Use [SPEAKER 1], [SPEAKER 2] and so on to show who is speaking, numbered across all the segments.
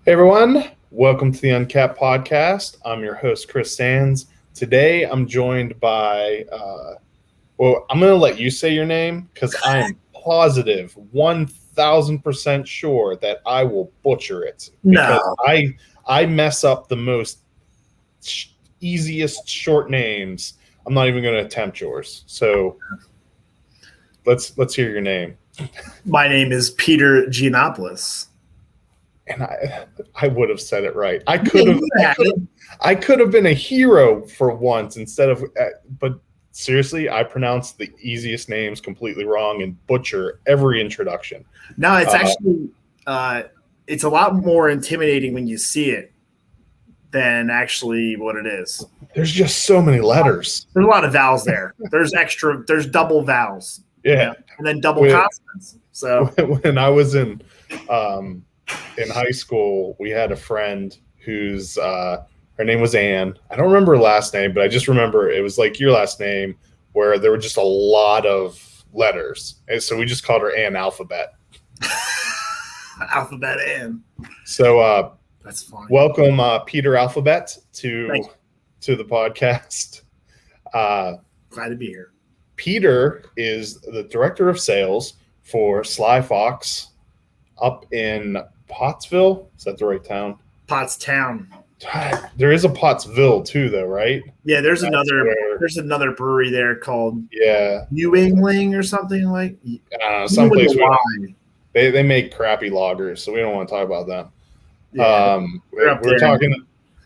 [SPEAKER 1] Hey everyone, welcome to the Uncapped Podcast. I'm your host, Chris Sands. Today I'm joined by, I'm going to let you say your name because I am positive, 1,000% sure that I will butcher it. Because I mess up the most easiest short names. I'm not even going to attempt yours. So let's hear your name.
[SPEAKER 2] My name is Peter Giannopoulos.
[SPEAKER 1] And I would have said it right. I could have been a hero for once instead of. But seriously, I pronounce the easiest names completely wrong and butcher every introduction.
[SPEAKER 2] No, it's actually it's a lot more intimidating when you see it than actually what it is.
[SPEAKER 1] There's just so many letters.
[SPEAKER 2] There's a lot of vowels there. There's double vowels.
[SPEAKER 1] Yeah,
[SPEAKER 2] and then double consonants. So
[SPEAKER 1] when I was in high school, we had a friend whose her name was Anne. I don't remember her last name, but I just remember it was like your last name, where there were just a lot of letters, and so we just called her Anne Alphabet.
[SPEAKER 2] Alphabet Anne.
[SPEAKER 1] So
[SPEAKER 2] that's fine.
[SPEAKER 1] Welcome, Peter Alphabet, to the podcast.
[SPEAKER 2] Glad to be here.
[SPEAKER 1] Peter is the director of sales for Sly Fox up in Pottsville. Is that the right town?
[SPEAKER 2] Pottstown.
[SPEAKER 1] There is a Pottsville too, though, right?
[SPEAKER 2] Yeah, there's another brewery there called New England or something like.
[SPEAKER 1] Someplace they make crappy lagers, so we don't want to talk about them. Yeah,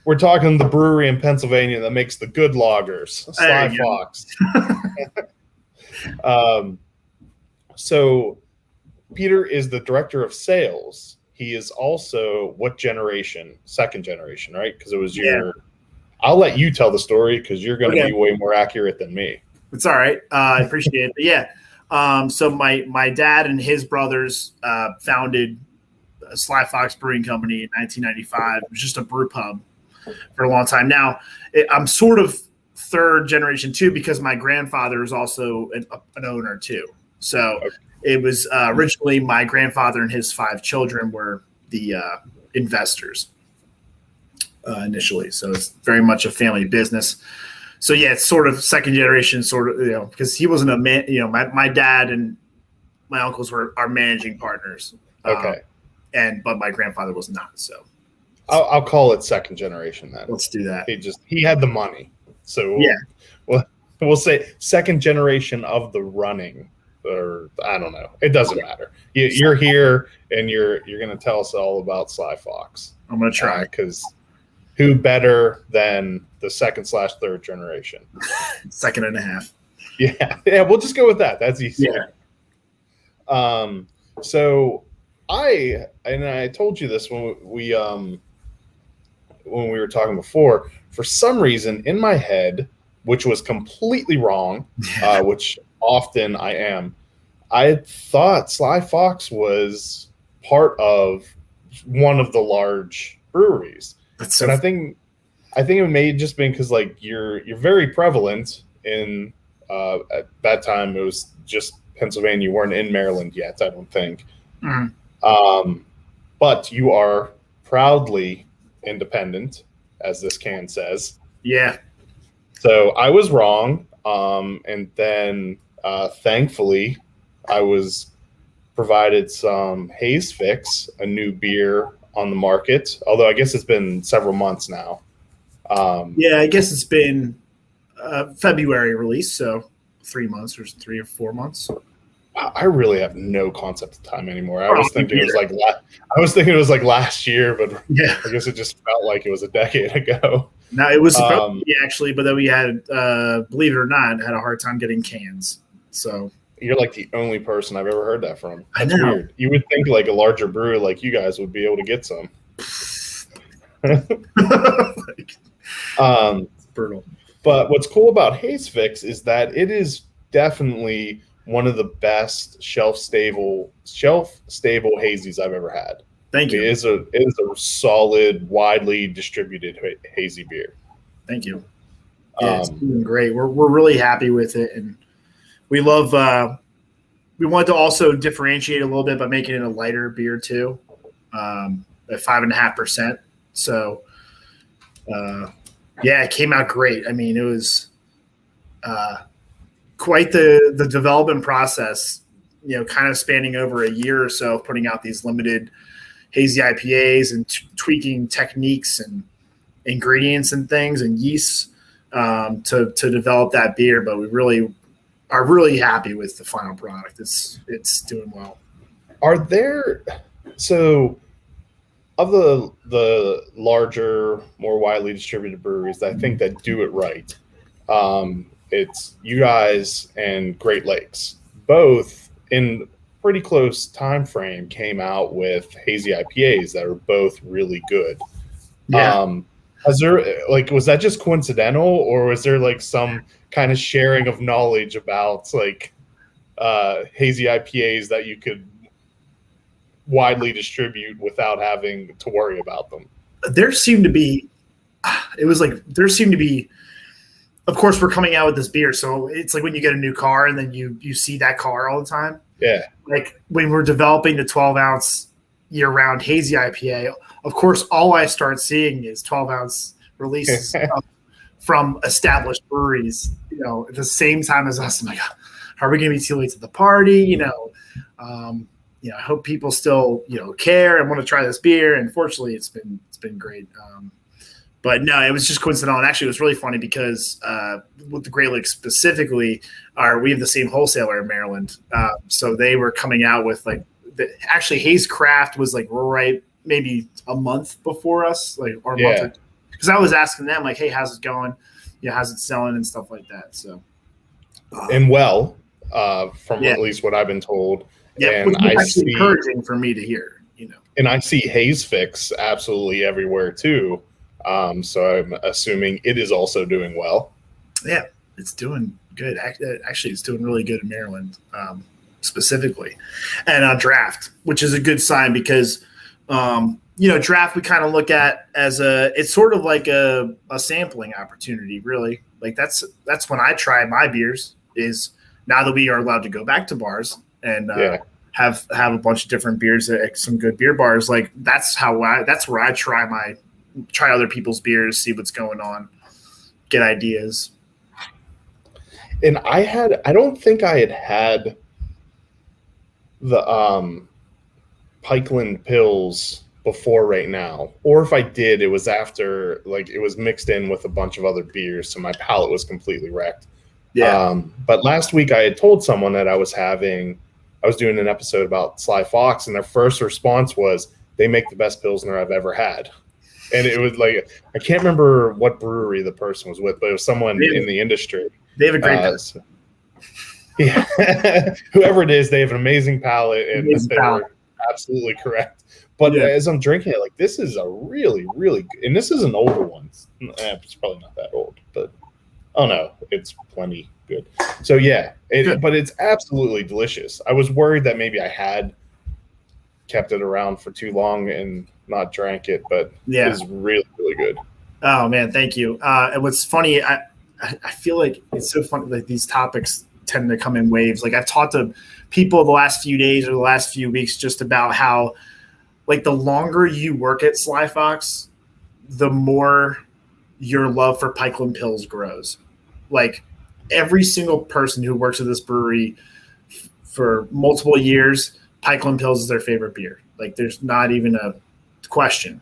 [SPEAKER 1] we're talking the brewery in Pennsylvania that makes the good lagers, Sly Fox. So Peter is the director of sales. He is also what generation? Second generation, right? Because it was your. I'll let you tell the story because you're going to be way more accurate than me.
[SPEAKER 2] It's all right. I appreciate it. But so my dad and his brothers founded Sly Fox Brewing Company in 1995. It was just a brew pub for a long time. Now I'm sort of third generation too because my grandfather is also an owner too. So. Okay. It was originally my grandfather and his 5 children were the investors initially. So it's very much a family business. So it's sort of second generation, because he wasn't a man. My dad and my uncles were our managing partners.
[SPEAKER 1] Okay.
[SPEAKER 2] But my grandfather was not. So
[SPEAKER 1] I'll call it second generation then.
[SPEAKER 2] Let's do that.
[SPEAKER 1] He had the money. So we'll say second generation of the running. Or I don't know. It doesn't matter. You're here, and you're going to tell us all about Sly Fox.
[SPEAKER 2] I'm going to try
[SPEAKER 1] because who better than the second/third generation?
[SPEAKER 2] Second and a half.
[SPEAKER 1] Yeah. We'll just go with that. That's easy. Yeah. So I told you this when we were talking before. For some reason, in my head, which was completely wrong, which often I thought Sly Fox was part of one of the large breweries. I think it may have just been because you're very prevalent in at that time it was just Pennsylvania. You weren't in Maryland yet, I don't think. Mm-hmm. But you are proudly independent, as this can says.
[SPEAKER 2] Yeah.
[SPEAKER 1] So I was wrong. And then thankfully I was provided some Haze Fix, a new beer on the market, although I guess it's been several months now.
[SPEAKER 2] I guess it's been February release, so 3 months or 3 or 4 months.
[SPEAKER 1] I really have no concept of time anymore. I was thinking it was like last year, but I guess it just felt like it was a decade ago.
[SPEAKER 2] No, it was supposed to be actually, but then we had, believe it or not, had a hard time getting cans. So
[SPEAKER 1] you're like the only person I've ever heard that from. That's weird. You would think like a larger brewer like you guys would be able to get some.
[SPEAKER 2] Brutal.
[SPEAKER 1] But what's cool about Haze Fix is that it is definitely one of the best shelf stable hazies I've ever had.
[SPEAKER 2] Thank you.
[SPEAKER 1] It is a solid, widely distributed hazy beer.
[SPEAKER 2] Thank you. Yeah, it's doing great. We're really happy with it, and we love. We want to also differentiate a little bit by making it a lighter beer too. at 5.5%. So, yeah, it came out great. I mean, it was quite the development process, kind of spanning over a year or so, putting out these limited hazy IPAs and tweaking techniques and ingredients and things and yeasts to develop that beer. But we really are really happy with the final product. It's doing well.
[SPEAKER 1] Are there of the larger, more widely distributed breweries, I think that do it right, it's you guys and Great Lakes, both in pretty close time frame, came out with hazy IPAs that are both really good.
[SPEAKER 2] Yeah.
[SPEAKER 1] Was that just coincidental, or was there some kind of sharing of knowledge about hazy IPAs that you could widely distribute without having to worry about them?
[SPEAKER 2] There seemed to be, of course, we're coming out with this beer. So it's like when you get a new car and then you see that car all the time.
[SPEAKER 1] Yeah.
[SPEAKER 2] Like when we're developing the 12-ounce year-round hazy IPA, of course, all I start seeing is 12-ounce releases from established breweries, at the same time as us. I'm like, are we going to be too late to the party? I hope people still, care and want to try this beer. And fortunately, it's been great. But no, it was just coincidental. And actually, it was really funny because with the Great Lakes specifically, we have the same wholesaler in Maryland. So they were coming out with actually Haze Craft was right maybe a month before us, or a month. Because I was asking them hey, how's it going? How's it selling and stuff like that. So
[SPEAKER 1] from at least what I've been told.
[SPEAKER 2] Yeah,
[SPEAKER 1] and I see
[SPEAKER 2] encouraging for me to hear.
[SPEAKER 1] And I see Haze Fix absolutely everywhere too. So I'm assuming it is also doing well.
[SPEAKER 2] Yeah, it's doing good. Actually, it's doing really good in Maryland, specifically, and on draft, which is a good sign because, draft we kind of look at as it's sort of like a sampling opportunity, really. That's when I try my beers. Is now that we are allowed to go back to bars and have a bunch of different beers at some good beer bars. That's where I try other people's beers, see what's going on, get ideas.
[SPEAKER 1] And I don't think I had the Pikeland Pills before right now, or if I did, it was after it was mixed in with a bunch of other beers, so my palate was completely wrecked. But last week I had told someone that I was doing an episode about Sly Fox, and their first response was, they make the best Pilsner I've ever had. And it was I can't remember what brewery the person was with, but it was someone in the industry.
[SPEAKER 2] They have a great palate.
[SPEAKER 1] Yeah. Whoever it is, they have an amazing palate, and they were absolutely correct. But as I'm drinking it, this is a really, really good, and this is an older one. It's probably not that old, but oh no, it's plenty good. So but it's absolutely delicious. I was worried that maybe I had kept it around for too long and not drank it, but it's really, really good.
[SPEAKER 2] Oh man, thank you. And what's funny, I feel like it's so funny. These topics tend to come in waves. I've talked to people the last few days or the last few weeks just about how, the longer you work at Sly Fox, the more your love for Pikeland Pills grows. Every single person who works at this brewery for multiple years, Pikeland Pills is their favorite beer. There's not even a question.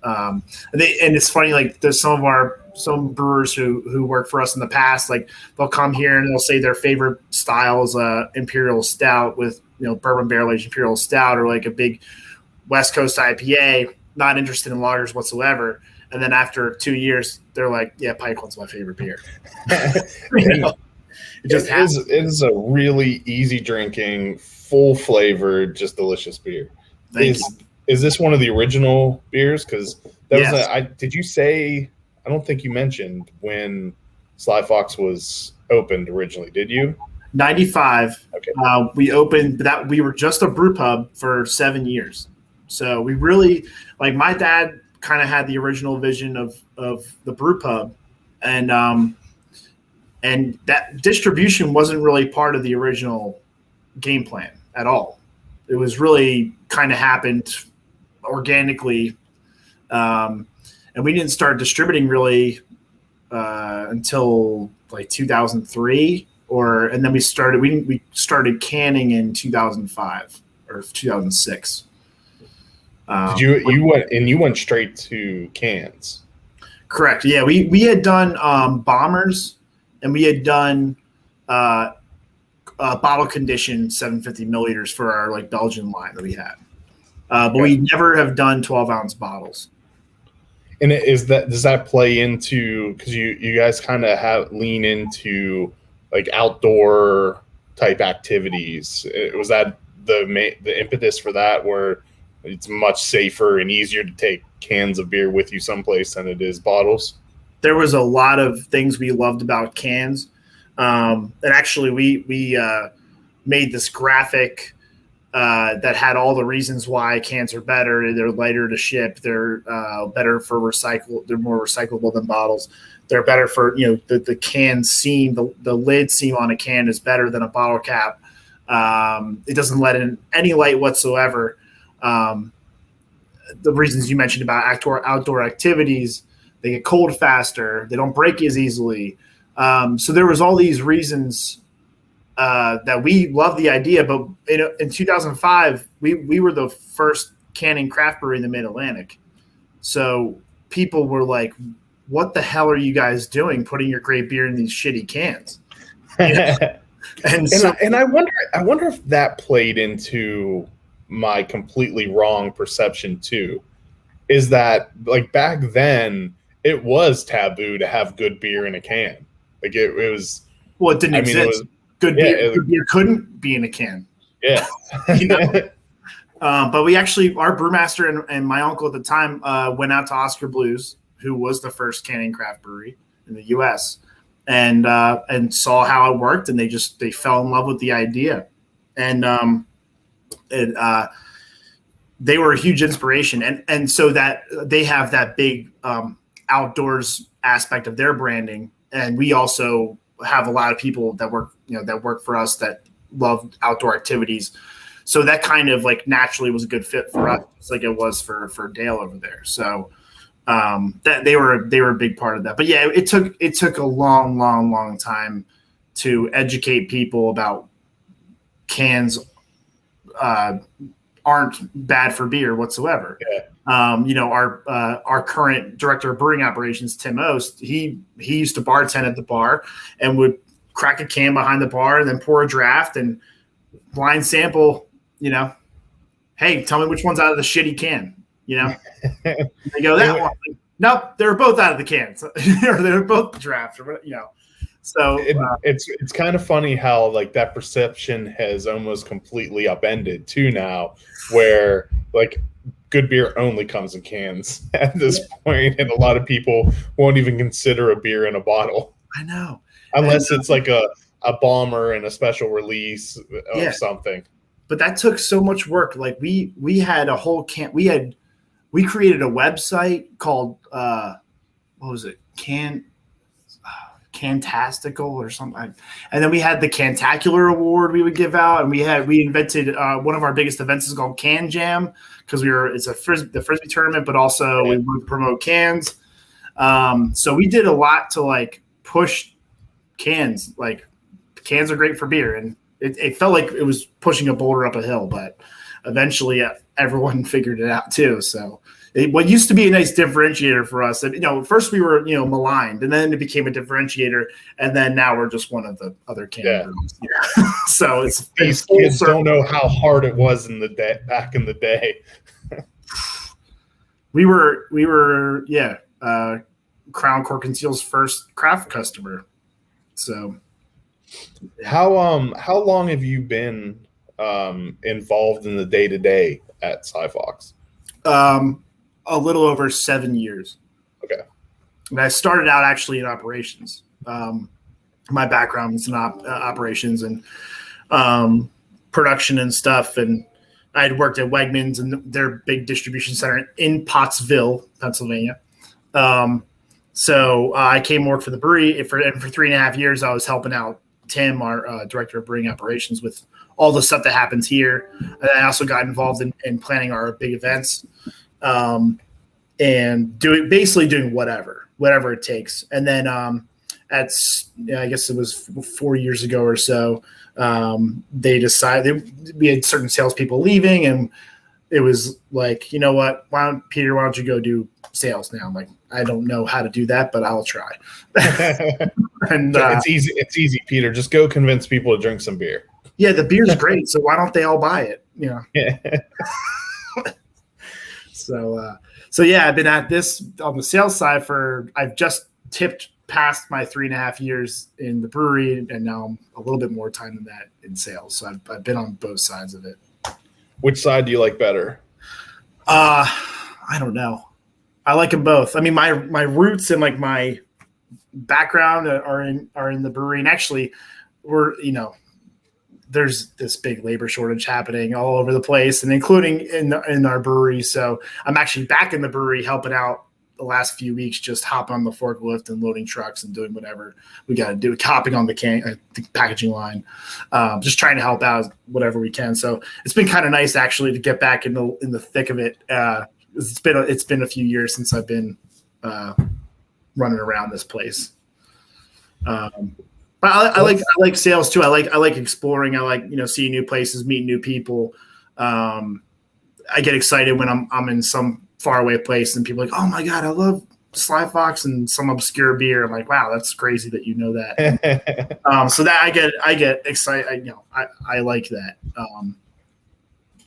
[SPEAKER 2] And it's funny, there's some brewers who work for us in the past, they'll come here and they'll say their favorite style is Imperial Stout with, bourbon barrel aged Imperial Stout, or a big West Coast IPA, not interested in lagers whatsoever. And then after 2 years, they're like, yeah, Pikeland's my favorite beer. It
[SPEAKER 1] is a really easy drinking, full flavored, just delicious beer. Is this one of the original beers? Because did you say, I don't think you mentioned when Sly Fox was opened originally, did you?
[SPEAKER 2] 95.
[SPEAKER 1] Okay.
[SPEAKER 2] We opened that. We were just a brew pub for 7 years. So we really, my dad kind of had the original vision of the brew pub, and that distribution wasn't really part of the original game plan at all. It was really kind of happened organically, and we didn't start distributing really until like 2003, and then we started canning in 2005 or 2006.
[SPEAKER 1] Did you went straight to cans?
[SPEAKER 2] Correct. Yeah, we had done bombers, and we had done bottle conditioned 750 milliliters for our like Belgian line that we had, but we never have done 12-ounce bottles.
[SPEAKER 1] And does that play into, because you guys kind of lean into like outdoor type activities? Was that the impetus for that, where it's much safer and easier to take cans of beer with you someplace than it is bottles?
[SPEAKER 2] There was a lot of things we loved about cans. And actually we made this graphic that had all the reasons why cans are better. They're lighter to ship. They're better for recycle. They're more recyclable than bottles. They're better for, the can seam, the lid seam on a can is better than a bottle cap. It doesn't let in any light whatsoever. The reasons you mentioned about outdoor activities, they get cold faster. They don't break as easily. So there was all these reasons that we loved the idea, but in 2005, we were the first canning craft brewery in the Mid-Atlantic. So people were like, "What the hell are you guys doing, putting your great beer in these shitty cans?"
[SPEAKER 1] And I wonder if that played into my completely wrong perception too. Is that like back then it was taboo to have good beer in a can? Like it was.
[SPEAKER 2] Well, it didn't exist. Good beer couldn't be in a can.
[SPEAKER 1] Yeah.
[SPEAKER 2] But we actually, our brewmaster and my uncle at the time went out to Oscar Blues, who was the first canning craft brewery in the U.S., and saw how it worked, and they fell in love with the idea, and they were a huge inspiration, and so that they have that big outdoors aspect of their branding, and we also have a lot of people that work for us that love outdoor activities. So that kind of like naturally was a good fit for us, just like it was for Dale over there. So that they were a big part of that. But yeah, it took a long time to educate people about cans aren't bad for beer whatsoever.
[SPEAKER 1] Yeah.
[SPEAKER 2] Our current director of brewing operations, Tim Ost, he used to bartend at the bar and would crack a can behind the bar and then pour a draft and blind sample, hey, tell me which one's out of the shitty can, They go, that one. Nope, they were both out of the cans. Or they were both draft, or So
[SPEAKER 1] it's kind of funny how like that perception has almost completely upended too now, where like good beer only comes in cans at this point, and a lot of people won't even consider a beer in a bottle.
[SPEAKER 2] I know,
[SPEAKER 1] unless it's like a bomber and a special release or something.
[SPEAKER 2] But that took so much work. Like we had a whole can. We created a website called what was it? Cantastical or something, and then we had the Cantacular Award we would give out, and we invented one of our biggest events is called Can Jam, because it's the frisbee tournament, but also we would promote cans. So we did a lot to like push cans. Like cans are great for beer, and it felt like it was pushing a boulder up a hill, but eventually everyone figured it out too. So what used to be a nice differentiator for us, first we were, maligned, and then it became a differentiator, and then now we're just one of the other can brews. Yeah. So
[SPEAKER 1] these kids don't know how hard it was back in the day.
[SPEAKER 2] we were Crown Cork and Seal's first craft customer. So
[SPEAKER 1] how long have you been involved in the day-to-day at Sly Fox?
[SPEAKER 2] A little over 7 years.
[SPEAKER 1] Okay.
[SPEAKER 2] And I started out actually in operations. My background is in operations and production and stuff. And I had worked at Wegmans and their big distribution center in Pottsville, Pennsylvania. So I came and worked for the brewery. For 3.5 years, I was helping out Tim, our director of brewing operations, with all the stuff that happens here. And I also got involved in planning our big events, and doing whatever it takes. And then I guess it was 4 years ago or so, they decided we had certain salespeople leaving, and it was like, you know what, Peter, why don't you go do sales now? I'm like, I don't know how to do that, but I'll try. And
[SPEAKER 1] it's easy, Peter. Just go convince people to drink some beer.
[SPEAKER 2] Yeah, the beer's great, so why don't they all buy it? Yeah. So yeah, I've been at this on the sales side I've just tipped past my 3.5 years in the brewery, and now I'm a little bit more time than that in sales. So I've been on both sides of it.
[SPEAKER 1] Which side do you like better?
[SPEAKER 2] I don't know. I like them both. I mean, my roots and like my background are in the brewery, and actually there's this big labor shortage happening all over the place, and including in our brewery. So I'm actually back in the brewery helping out the last few weeks, just hopping on the forklift and loading trucks and doing whatever we got to do, hopping on the packaging line, just trying to help out whatever we can. So it's been kind of nice actually to get back in the thick of it. It's been a few years since I've been running around this place. But I like sales too. I like exploring. I like seeing new places, meeting new people. I get excited when I'm in some faraway place and people are like, oh my God, I love Sly Fox and some obscure beer. I'm like, wow, that's crazy that you know that. So that I get excited. I like that.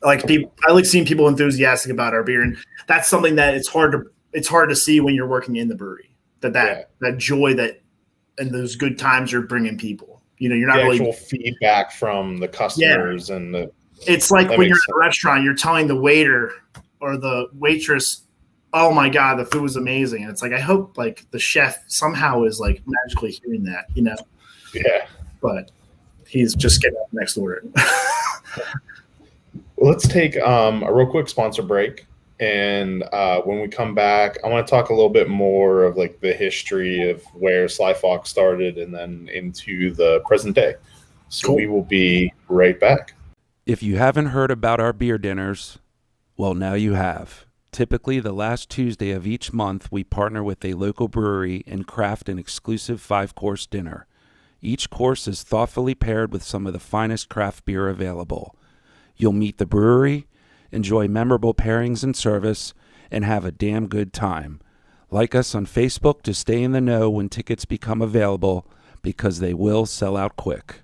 [SPEAKER 2] I like seeing people enthusiastic about our beer, and that's something that it's hard to see when you're working in the brewery. That joy and those good times you're bringing people. You're not
[SPEAKER 1] the
[SPEAKER 2] really
[SPEAKER 1] actual feedback from the customers and the.
[SPEAKER 2] It's like when you're at a restaurant, you're telling the waiter or the waitress, "Oh my God, the food was amazing," and it's like I hope like the chef somehow is like magically hearing that,
[SPEAKER 1] Yeah.
[SPEAKER 2] But he's just getting up next order.
[SPEAKER 1] Let's take a real quick sponsor break. And when we come back, I want to talk a little bit more of like the history of where Sly Fox started and then into the present day. So cool. We will be right back.
[SPEAKER 3] If you haven't heard about our beer dinners, well, now you have. Typically, the last Tuesday of each month, we partner with a local brewery and craft an exclusive 5-course dinner. Each course is thoughtfully paired with some of the finest craft beer available. You'll meet the brewery, enjoy memorable pairings and service, and have a damn good time. Like us on Facebook to stay in the know when tickets become available, because they will sell out quick.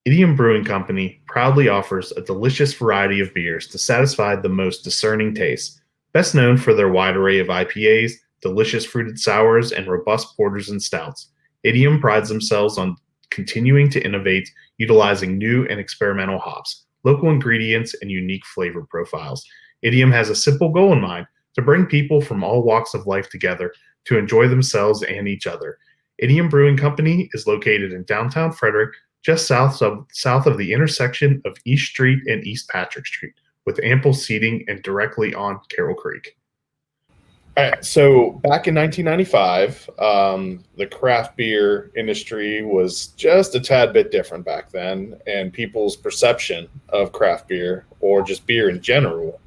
[SPEAKER 1] Idiom Brewing Company proudly offers a delicious variety of beers to satisfy the most discerning tastes. Best known for their wide array of IPAs, delicious fruited sours, and robust porters and stouts, Idiom prides themselves on continuing to innovate, utilizing new and experimental hops, local ingredients, and unique flavor profiles. Idiom has a simple goal in mind: to bring people from all walks of life together to enjoy themselves and each other. Idiom Brewing Company is located in downtown Frederick, just south of the intersection of East Street and East Patrick Street, with ample seating and directly on Carroll Creek. All right, so back in 1995, the craft beer industry was just a tad bit different back then, and people's perception of craft beer, or just beer in general,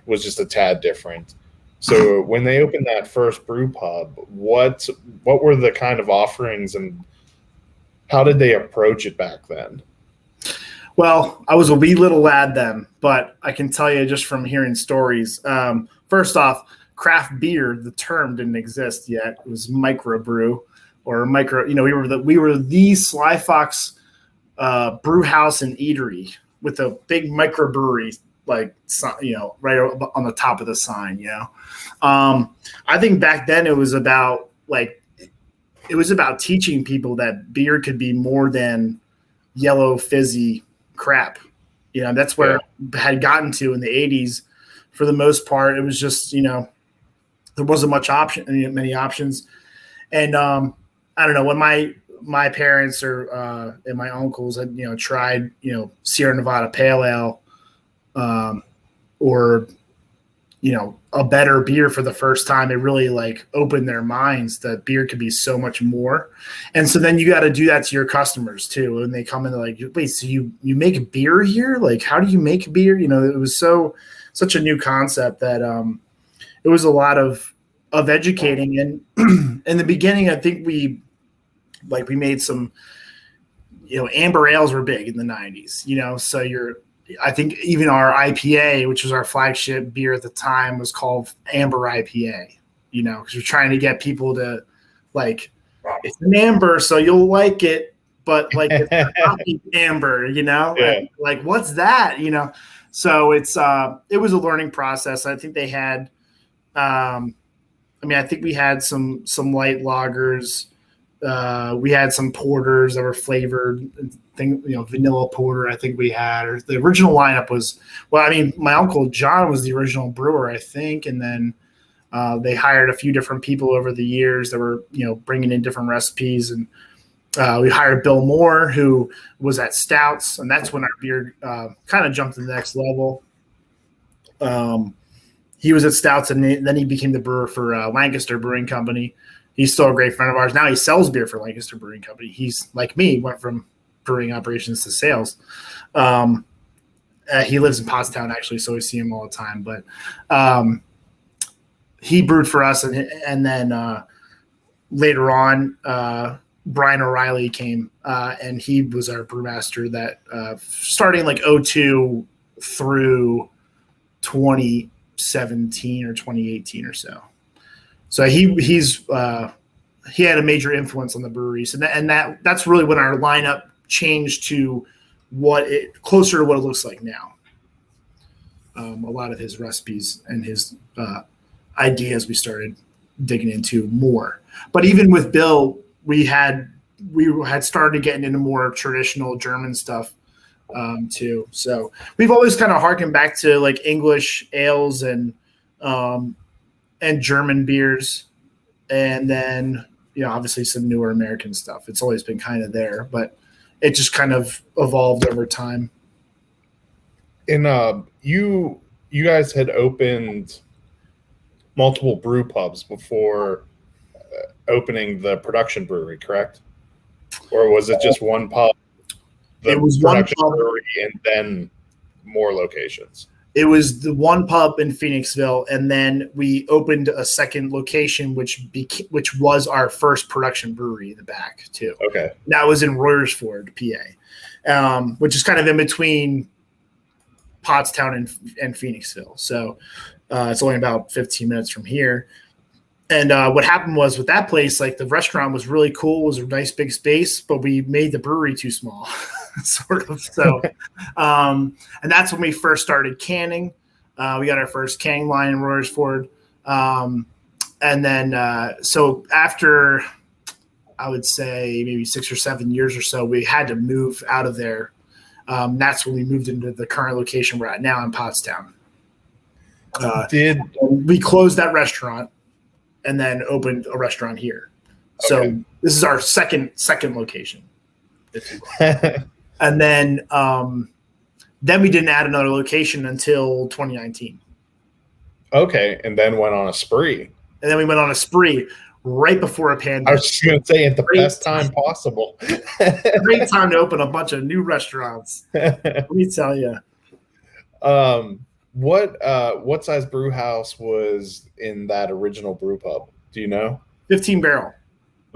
[SPEAKER 1] was just a tad different. So when they opened that first brew pub, what were the kind of offerings and how did they approach it back then?
[SPEAKER 2] Well, I was a wee little lad then, but I can tell you just from hearing stories. First off, craft beer, the term didn't exist yet. It was microbrew or micro. We were the Sly Fox Brewhouse and Eatery with a big microbrewery, right on the top of the sign. I think back then it was about teaching people that beer could be more than yellow fizzy crap. That's where it had gotten to in the 80s. For the most part, it was just, there wasn't many options. And I don't know, when my parents and my uncles had, tried, Sierra Nevada Pale Ale, or, a better beer for the first time, it really like opened their minds that beer could be so much more. And so then you got to do that to your customers too. And they come in, they're like, wait, so you make beer here? Like, how do you make beer? It was such a new concept that it was a lot of educating. And in the beginning, I think we made some, amber ales were big in the 90s, so I think even our IPA, which was our flagship beer at the time, was called Amber IPA, because we're trying to get people to like, it's an amber, so you'll like it, but like it's not amber,
[SPEAKER 1] Yeah.
[SPEAKER 2] like what's that, So it was a learning process. I think they had, I think we had some light lagers. We had some porters that were flavored, vanilla porter. I think we had, or the original lineup was, my uncle John was the original brewer, I think, and then they hired a few different people over the years that were, bringing in different recipes, and we hired Bill Moore, who was at Stouts, and that's when our beer kind of jumped to the next level. He was at Stouts, and then he became the brewer for Lancaster Brewing Company. He's still a great friend of ours. Now he sells beer for Lancaster Brewing Company. He's like me, went from brewing operations to sales. He lives in Pottstown, actually, so we see him all the time. But he brewed for us, and then later on, Brian O'Reilly came, and he was our brewmaster that starting like 2002 through 2017 or 2018 or so. So he had a major influence on the breweries, and that's really when our lineup changed to closer to what it looks like now. A lot of his recipes and his ideas we started digging into more. But even with Bill, we had started getting into more traditional German stuff too. So we've always kind of harkened back to like English ales and German beers, and then obviously some newer American stuff. It's always been kind of there, but it just kind of evolved over time.
[SPEAKER 1] And you guys had opened multiple brew pubs before opening the production brewery, correct? Or was it just one pub?
[SPEAKER 2] It was one pub,
[SPEAKER 1] brewery, and then more locations.
[SPEAKER 2] It was the one pub in Phoenixville, and then we opened a second location, which was our first production brewery in the back too.
[SPEAKER 1] Okay,
[SPEAKER 2] that was in Royersford, PA, which is kind of in between Pottstown and Phoenixville. So it's only about 15 minutes from here. And what happened was with that place, like the restaurant was really cool, it was a nice big space, but we made the brewery too small, sort of. So, and that's when we first started canning. We got our first canning line in Royersford. And then, so after, I would say maybe 6 or 7 years or so, we had to move out of there. That's when we moved into the current location we're at now in Pottstown. We closed that restaurant and then opened a restaurant here. Okay. So this is our second location. And then we didn't add another location until 2019.
[SPEAKER 1] Okay, and then went on a spree.
[SPEAKER 2] And then we went on a spree right before a pandemic.
[SPEAKER 1] I was just going to say, at the best time possible.
[SPEAKER 2] Great time to open a bunch of new restaurants. Let me tell you.
[SPEAKER 1] What size brew house was in that original brew pub? Do you know?
[SPEAKER 2] 15 barrel.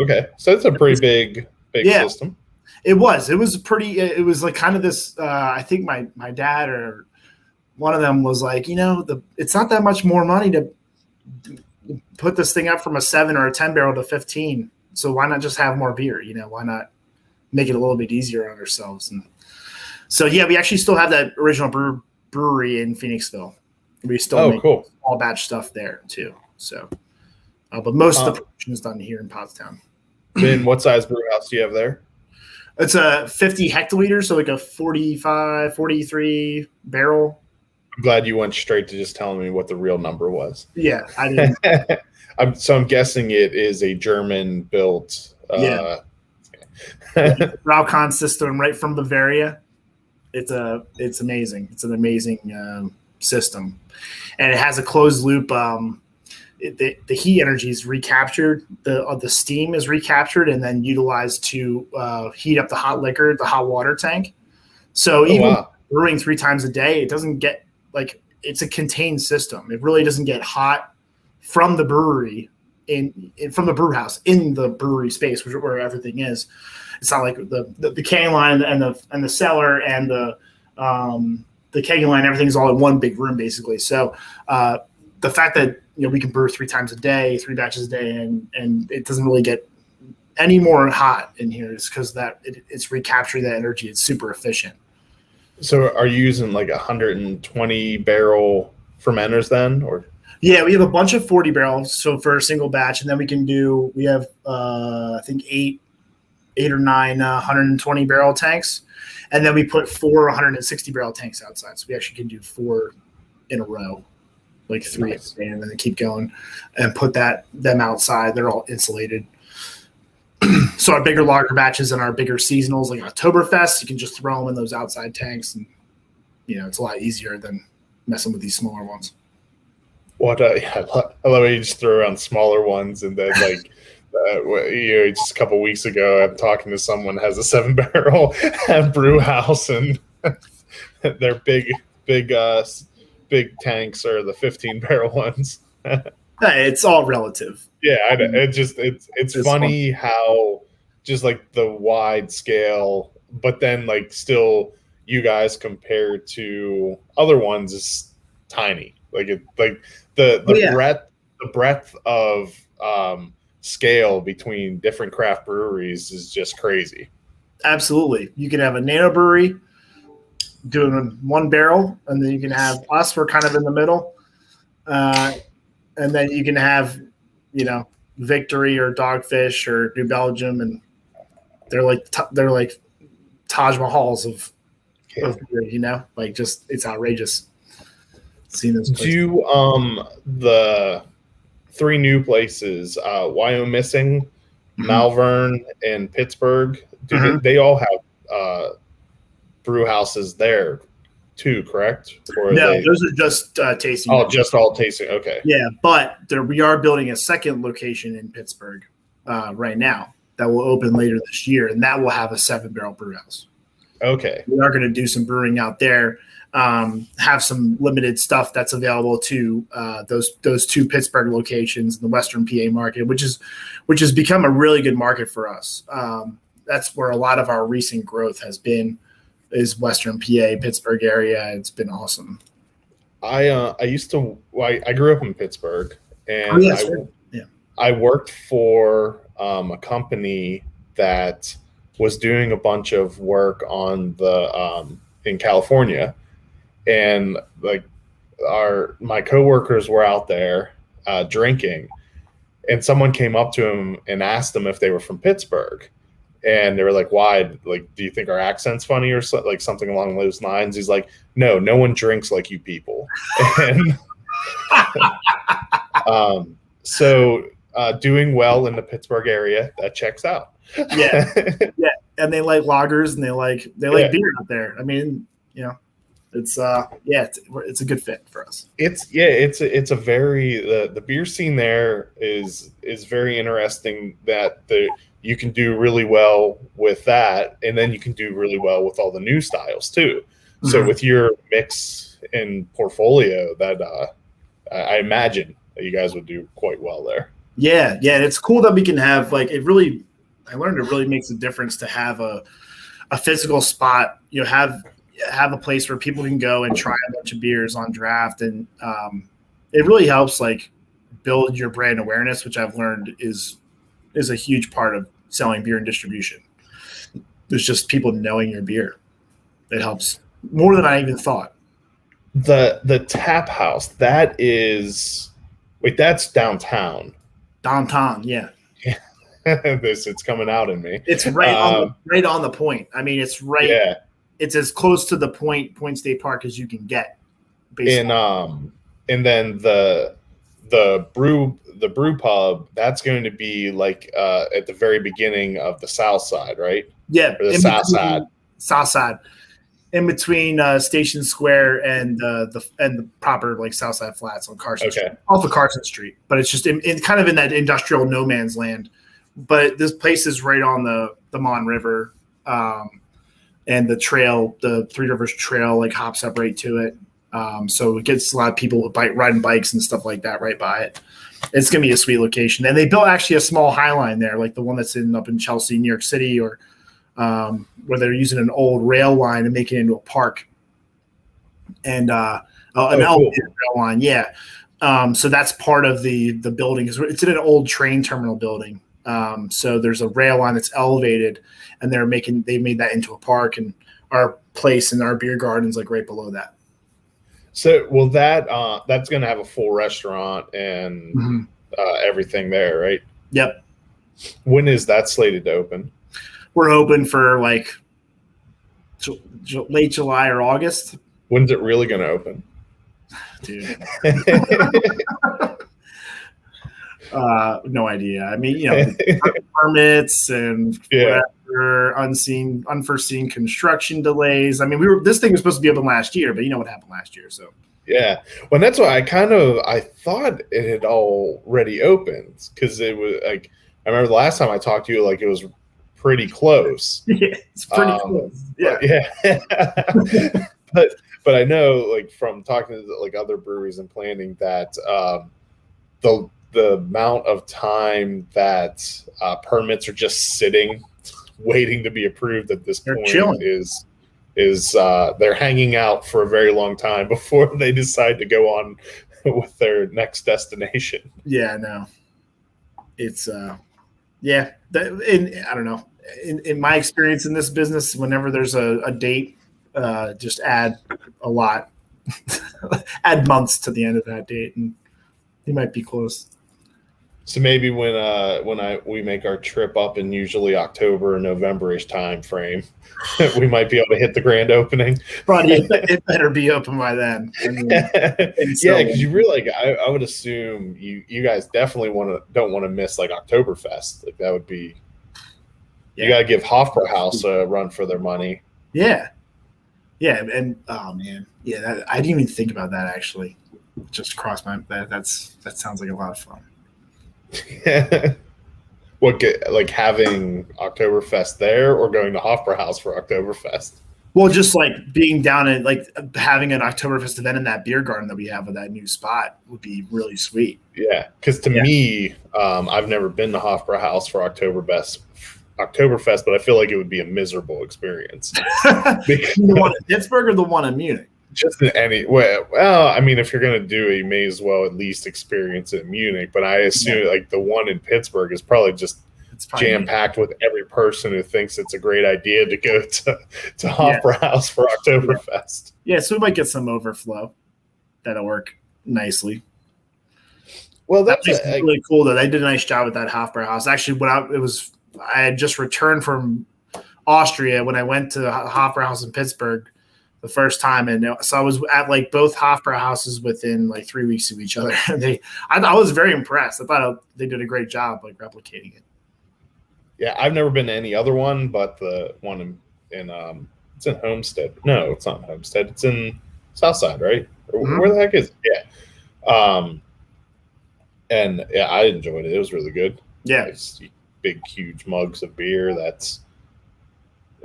[SPEAKER 1] Okay, so it's a pretty big system.
[SPEAKER 2] It was like kind of this. I think my dad or one of them was like, it's not that much more money to put this thing up from a 7 or a 10 barrel to 15. So why not just have more beer? Why not make it a little bit easier on ourselves? And so we actually still have that original brewery in Phoenixville. We still make small batch stuff there too. So, but most of the production is done here in Pottstown.
[SPEAKER 1] Then what size brew house do you have there?
[SPEAKER 2] It's a 50 hectoliters, so like a 45, 43 barrel.
[SPEAKER 1] I'm glad you went straight to just telling me what the real number was.
[SPEAKER 2] Yeah, I didn't.
[SPEAKER 1] I'm guessing it is a German built.
[SPEAKER 2] Braukon system right from Bavaria. It's amazing. It's an amazing system, and it has a closed loop. The heat energy is recaptured, the steam is recaptured and then utilized to heat up the hot liquor, the hot water tank. So even brewing 3 times a day, it doesn't get it's a contained system. It really doesn't get hot from the brewery from the brew house in the brewery space, where everything is. It's not like the canning line and the cellar and the kegging line, everything's all in one big room basically. So the fact that we can brew 3 times a day, 3 batches a day, and it doesn't really get any more hot in here is because it's recapturing that energy. It's super efficient.
[SPEAKER 1] So are you using 120 barrel fermenters then, or?
[SPEAKER 2] Yeah, we have a bunch of 40 barrels. So for a single batch, and then we have I think 8 or 9 120 barrel tanks, and then we put 4 160 barrel tanks outside. So we actually can do 4 in a row, 3
[SPEAKER 1] nice.
[SPEAKER 2] And then they keep going, and put them outside. They're all insulated. So our bigger lager batches and our bigger seasonals like Oktoberfest, you can just throw them in those outside tanks, and it's a lot easier than messing with these smaller ones.
[SPEAKER 1] What I love how you just throw around smaller ones, and then just a couple weeks ago, I'm talking to someone who has a 7-barrel at Brewhouse, and their big tanks are the 15-barrel ones.
[SPEAKER 2] It's all relative.
[SPEAKER 1] Yeah, it's funny how just the wide scale, but then still you guys compared to other ones is tiny. The breadth of scale between different craft breweries is just crazy.
[SPEAKER 2] Absolutely. You can have a nano brewery doing 1 barrel, and then you can have us, we're kind of in the middle. And then you can have, Victory or Dogfish or New Belgium, and they're like Taj Mahals of beer, it's outrageous. Seeing those places.
[SPEAKER 1] Do the 3 new places, Wyomissing, Malvern, and Pittsburgh, they all have brew houses there too, correct? Or
[SPEAKER 2] those are just tasting.
[SPEAKER 1] Oh, just all tasting. Okay.
[SPEAKER 2] Yeah, but we are building a second location in Pittsburgh right now that will open later this year, and that will have a 7-barrel brew house.
[SPEAKER 1] Okay.
[SPEAKER 2] We are going to do some brewing out there. Have some limited stuff that's available to those 2 Pittsburgh locations in the Western PA market, which has become a really good market for us. That's where a lot of our recent growth has been, is Western PA, Pittsburgh area. It's been awesome.
[SPEAKER 1] I grew up in Pittsburgh, and I worked for a company that was doing a bunch of work on the in California, and my coworkers were out there drinking, and someone came up to him and asked them if they were from Pittsburgh. And they were like, why? Do you think our accent's funny or something along those lines? He's like, no one drinks like you people. And so doing well in the Pittsburgh area, that checks out.
[SPEAKER 2] Yeah. And they like lagers, and they like beer out there. I mean, it's it's a good fit for us.
[SPEAKER 1] It's a very the beer scene there is very interesting, that you can do really well with that, and then you can do really well with all the new styles too. Mm-hmm. So with your mix and portfolio, that I imagine that you guys would do quite well there.
[SPEAKER 2] Yeah, and it's cool that we can have I learned it really makes a difference to have a physical spot. Have a place where people can go and try a bunch of beers on draft, and it really helps build your brand awareness, which I've learned is a huge part of selling beer and distribution. There's just people knowing your beer. It helps more than I even thought.
[SPEAKER 1] The tap house, that's downtown.
[SPEAKER 2] Downtown, yeah.
[SPEAKER 1] It's coming out in me.
[SPEAKER 2] It's right on the point. I mean, it's right. Yeah. It's as close to the Point State Park as you can get. Basically.
[SPEAKER 1] And then the brew pub, that's going to be at the very beginning of the south side, right?
[SPEAKER 2] Yeah,
[SPEAKER 1] or the south side.
[SPEAKER 2] South side. in between Station Square and the proper like Southside Flats on Carson Street, off of Carson Street. But it's just in kind of in that industrial no man's land. But this place is right on the Mon River, and the trail, the Three Rivers Trail, like hops up right to it. So it gets a lot of people riding bikes and stuff like that right by it. It's gonna be a sweet location. And they built actually a small Highline there, like the one that's up in Chelsea, New York City, or where they're using an old rail line and making it into a park. And an elevated rail line, yeah. So that's part of the building. It's in an old train terminal building. So there's a rail line that's elevated, and they made that into a park, and our place and our beer garden's like right below that.
[SPEAKER 1] So will that's going to have a full restaurant and everything there, right?
[SPEAKER 2] Yep.
[SPEAKER 1] When is that slated to open?
[SPEAKER 2] We're open for like late July or August.
[SPEAKER 1] When's it really going to open?
[SPEAKER 2] Dude. No idea. I mean, permits and whatever, unforeseen construction delays. I mean, this thing was supposed to be open last year, but you know what happened last year. So
[SPEAKER 1] yeah, well, that's why I thought it had already opened, because it was like, I remember the last time I talked to you, like it was pretty close.
[SPEAKER 2] Yeah, it's pretty close. Yeah,
[SPEAKER 1] but I know, like from talking to like other breweries and planning, that the amount of time that permits are just sitting, waiting to be approved at this point is they're hanging out for a very long time before they decide to go on with their next destination.
[SPEAKER 2] Yeah, no, it's I don't know. In my experience in this business, whenever there's a date, just add a lot, add months to the end of that date, and you might be close.
[SPEAKER 1] So maybe when we make our trip up in usually October or November-ish time frame, we might be able to hit the grand opening.
[SPEAKER 2] Probably it better be open by then. I mean,
[SPEAKER 1] yeah, because you really, like, I would assume you guys definitely don't want to miss like Oktoberfest. Like that would be, you got to give Hofbrauhaus a run for their money.
[SPEAKER 2] Yeah, and oh man, yeah, I didn't even think about that actually. Just crossed my that sounds like a lot of fun.
[SPEAKER 1] Like having Oktoberfest there, or going to Hofbrauhaus for Oktoberfest?
[SPEAKER 2] Well, just like being down at like having an Oktoberfest event in that beer garden that we have with that new spot would be really sweet.
[SPEAKER 1] Yeah, because to me, I've never been to Hofbrauhaus for Oktoberfest, but I feel like it would be a miserable experience.
[SPEAKER 2] The one in Pittsburgh or the one in Munich?
[SPEAKER 1] Just in any way. Well, I mean, if you're going to do it, you may as well at least experience it in Munich. But I assume like the one in Pittsburgh is probably just jam-packed with every person who thinks it's a great idea to go to Hofbrauhaus for Oktoberfest.
[SPEAKER 2] Yeah, so we might get some overflow. That'll work nicely.
[SPEAKER 1] Well, that's
[SPEAKER 2] really cool, though. They did a nice job with that Hofbrauhaus. Actually, I had just returned from Austria when I went to Hofbrauhaus in Pittsburgh the first time, and so I was at like both Hofbrauhauses within like 3 weeks of each other. I was very impressed. I thought they did a great job like replicating it.
[SPEAKER 1] Yeah, I've never been to any other one, but the one in it's in Homestead. No, it's not Homestead. It's in Southside, right? Where the heck is it? Yeah. And yeah, I enjoyed it. It was really good.
[SPEAKER 2] Yeah,
[SPEAKER 1] it's big, huge mugs of beer that's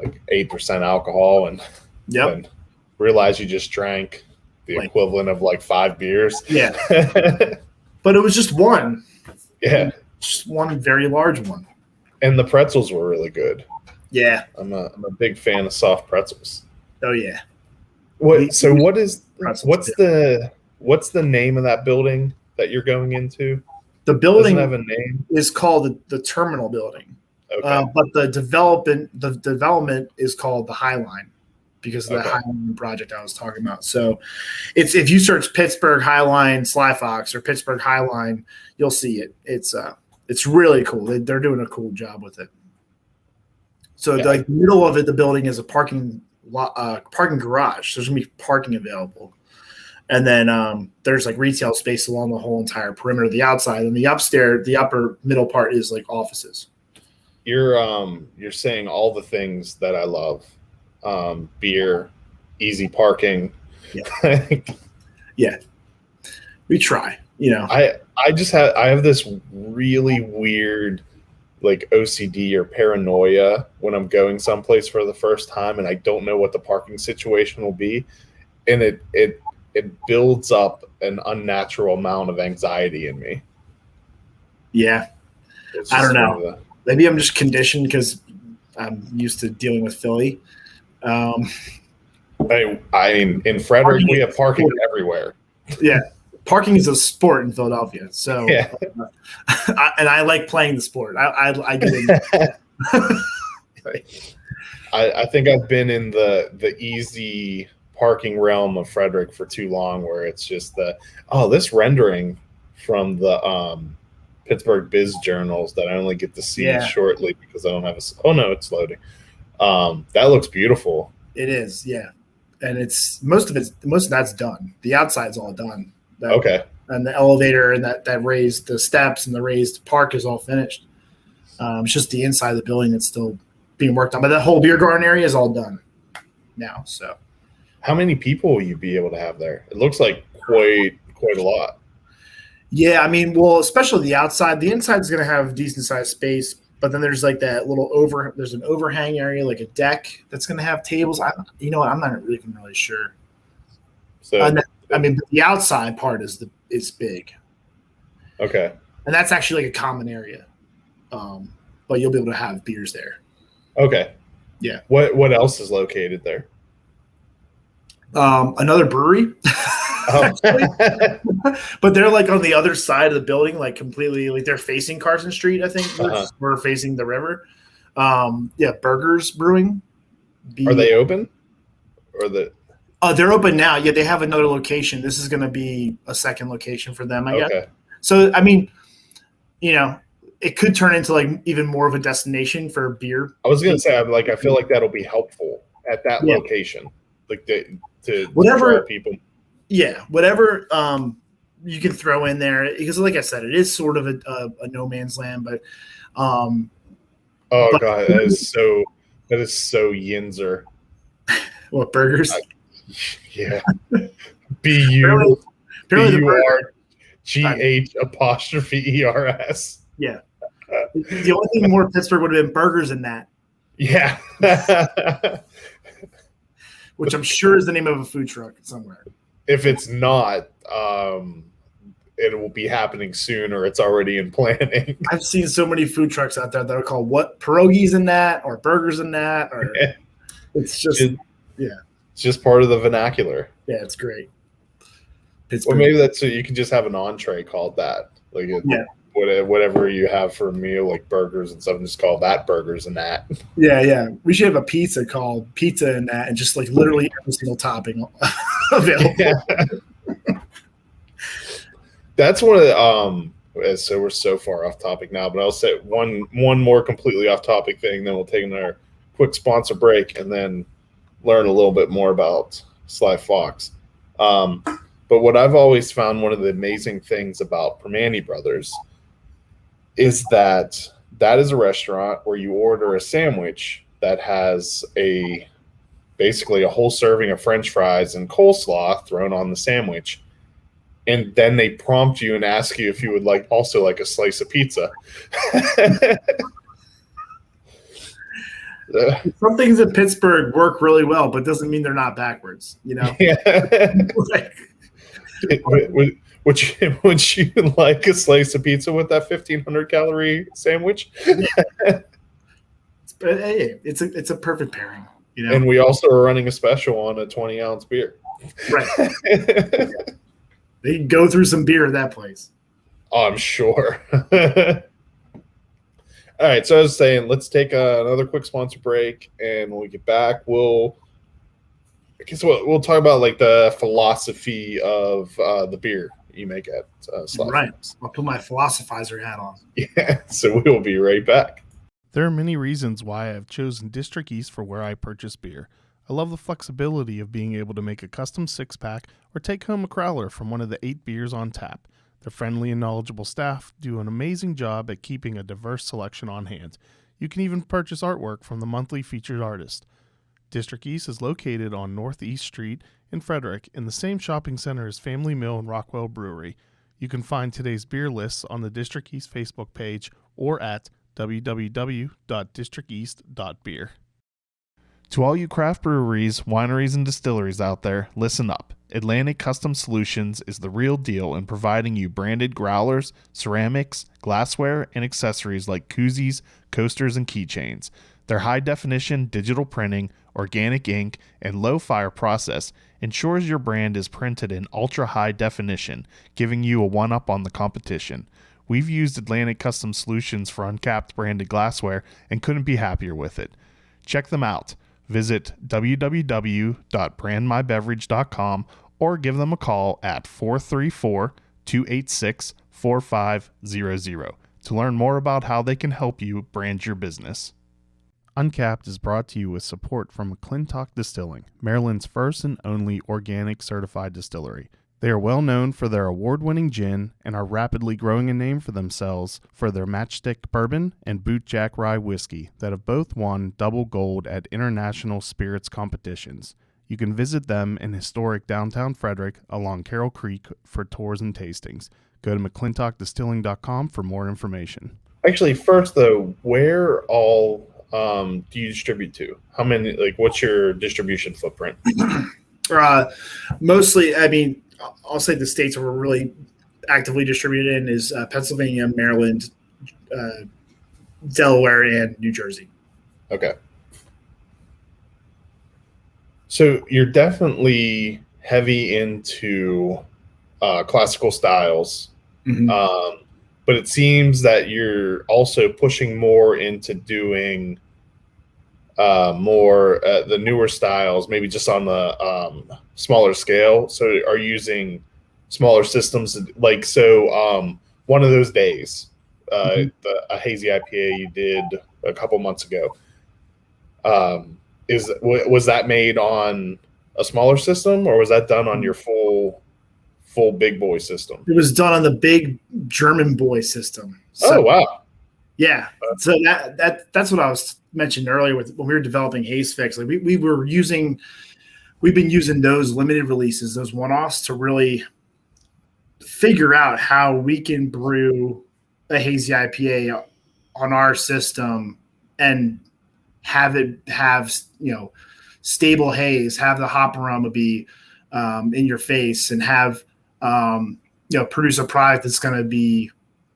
[SPEAKER 1] like 8% alcohol, and and realize you just drank the equivalent of like 5 beers.
[SPEAKER 2] Yeah. But it was just one.
[SPEAKER 1] Yeah.
[SPEAKER 2] Just one very large one.
[SPEAKER 1] And the pretzels were really good.
[SPEAKER 2] Yeah.
[SPEAKER 1] I'm a big fan of soft pretzels.
[SPEAKER 2] Oh yeah.
[SPEAKER 1] What's the name of that building that you're going into?
[SPEAKER 2] The building
[SPEAKER 1] doesn't have a name.
[SPEAKER 2] Is called the Terminal Building.
[SPEAKER 1] Okay.
[SPEAKER 2] But the development is called the Highline, because of the Highline project I was talking about. So it's, if you search Pittsburgh Highline Sly Fox or Pittsburgh Highline, you'll see it. It's really cool. They're doing a cool job with it. So like the middle of it, the building is a parking garage. There's gonna be parking available. And then there's like retail space along the whole entire perimeter of the outside. And the upper middle part is like offices.
[SPEAKER 1] You're saying all the things that I love. Beer, easy parking.
[SPEAKER 2] Yeah. Yeah. We try,
[SPEAKER 1] I have this really weird like OCD or paranoia when I'm going someplace for the first time and I don't know what the parking situation will be, and it builds up an unnatural amount of anxiety in me.
[SPEAKER 2] Yeah. I don't know. Maybe I'm just conditioned because I'm used to dealing with Philly.
[SPEAKER 1] In Frederick, we have parking everywhere.
[SPEAKER 2] Yeah. Parking is a sport in Philadelphia. So,
[SPEAKER 1] yeah.
[SPEAKER 2] And I like playing the sport. I get it.
[SPEAKER 1] I think I've been in the easy parking realm of Frederick for too long, where it's just this rendering from the Pittsburgh Biz Journals that I only get to see shortly because I don't have it's loading. That looks beautiful.
[SPEAKER 2] It is, yeah. And most of that's done. The outside's all done.
[SPEAKER 1] Okay.
[SPEAKER 2] And the elevator and that raised the steps and the raised park is all finished. It's just the inside of the building that's still being worked on. But that whole beer garden area is all done now. So,
[SPEAKER 1] how many people will you be able to have there? It looks like quite a lot.
[SPEAKER 2] Yeah, I mean, well, especially the outside. The inside is going to have decent sized space, but then there's like that little there's an overhang area, like a deck that's going to have tables. I'm not really sure. So the outside part is big.
[SPEAKER 1] Okay.
[SPEAKER 2] And that's actually like a common area. But you'll be able to have beers there.
[SPEAKER 1] Okay.
[SPEAKER 2] Yeah.
[SPEAKER 1] What else is located there?
[SPEAKER 2] Another brewery. But they're like on the other side of the building, like completely, like they're facing Carson Street, I think. We're facing the river. Burgers Brewing.
[SPEAKER 1] Are they open? Or
[SPEAKER 2] they're open now. Yeah, they have another location. This is going to be a second location for them, I guess.
[SPEAKER 1] Okay.
[SPEAKER 2] So, I mean, it could turn into like even more of a destination for beer.
[SPEAKER 1] I was going to say, I feel like that'll be helpful at that location, like to draw people.
[SPEAKER 2] Yeah, whatever you can throw in there, because like I said, it is sort of a no man's land. But
[SPEAKER 1] God, that is so Yinzer.
[SPEAKER 2] What, burgers?
[SPEAKER 1] Yeah. BURGH''ERS.
[SPEAKER 2] Yeah. The only thing more Pittsburgh would have been burgers than that.
[SPEAKER 1] Yeah.
[SPEAKER 2] Which I'm sure is the name of a food truck somewhere.
[SPEAKER 1] If it's not, it will be happening soon, or it's already in planning.
[SPEAKER 2] I've seen so many food trucks out there that are called pierogies in that, or burgers in that, or it's just
[SPEAKER 1] it's just part of the vernacular.
[SPEAKER 2] Yeah, it's great.
[SPEAKER 1] Or maybe that's so you can just have an entree called that, like whatever you have for a meal, like burgers and stuff, and just call that burgers and that.
[SPEAKER 2] Yeah. We should have a pizza called pizza and that, and just like literally every single topping available.
[SPEAKER 1] Yeah. That's one of the so we're so far off topic now, but I'll say one more completely off topic thing, then we'll take another quick sponsor break and then learn a little bit more about Sly Fox. But what I've always found one of the amazing things about Permane Brothers is that is a restaurant where you order a sandwich that has basically a whole serving of French fries and coleslaw thrown on the sandwich. And then they prompt you and ask you if you would like a slice of pizza.
[SPEAKER 2] Some things in Pittsburgh work really well, but doesn't mean they're not backwards, Yeah.
[SPEAKER 1] Would you like a slice of pizza with that 1,500 calorie sandwich?
[SPEAKER 2] But hey, it's a perfect pairing,
[SPEAKER 1] And we also are running a special on a 20-ounce beer.
[SPEAKER 2] Right. They go through some beer at that place.
[SPEAKER 1] Oh, I'm sure. All right, so I was saying, let's take another quick sponsor break, and when we get back, we'll talk about like the philosophy of the beer you make at Sly.
[SPEAKER 2] Right. I'll put my philosophizer hat on.
[SPEAKER 1] Yeah, so we will be right back.
[SPEAKER 4] There are many reasons why I have chosen District East for where I purchase beer. I love the flexibility of being able to make a custom six-pack or take home a crowler from one of the 8 beers on tap. Their friendly and knowledgeable staff do an amazing job at keeping a diverse selection on hand. You can even purchase artwork from the monthly featured artist. District East is located on Northeast Street in Frederick in the same shopping center as Family Mill and Rockwell Brewery. You can find today's beer lists on the District East Facebook page or at www.districteast.beer. To all you craft breweries, wineries, and distilleries out there, listen up. Atlantic Custom Solutions is the real deal in providing you branded growlers, ceramics, glassware, and accessories like koozies, coasters, and keychains. Their high-definition digital printing, organic ink, and low-fire process ensures your brand is printed in ultra-high definition, giving you a one-up on the competition. We've used Atlantic Custom Solutions for uncapped branded glassware and couldn't be happier with it. Check them out. Visit www.brandmybeverage.com or give them a call at 434-286-4500 to learn more about how they can help you brand your business. Uncapped is brought to you with support from McClintock Distilling, Maryland's first and only organic certified distillery. They are well known for their award-winning gin and are rapidly growing a name for themselves for their Matchstick Bourbon and Bootjack Rye Whiskey that have both won double gold at international spirits competitions. You can visit them in historic downtown Frederick along Carroll Creek for tours and tastings. Go to McClintockDistilling.com for more information.
[SPEAKER 1] Actually, first though, where all do you distribute to? How many? Like, what's your distribution footprint?
[SPEAKER 2] Mostly, I mean, I'll say the states where we're really actively distributed in is Pennsylvania, Maryland, Delaware, and New Jersey.
[SPEAKER 1] Okay. So you're definitely heavy into classical styles, but it seems that you're also pushing more into doing more the newer styles, maybe just on the smaller scale. So are you using smaller systems? Like, so one of those days, a Hazy Ipa you did a couple months ago, was that made on a smaller system, or was that done on your full big boy system?
[SPEAKER 2] It was done on the big German boy system. So,
[SPEAKER 1] oh, wow.
[SPEAKER 2] Yeah. So that's what I was mentioning earlier with when we were developing Haze Fix. Like we've been using those limited releases, those one-offs, to really figure out how we can brew a Hazy IPA on our system and have stable haze, have the hop aroma be in your face, and have produce a product that's going to be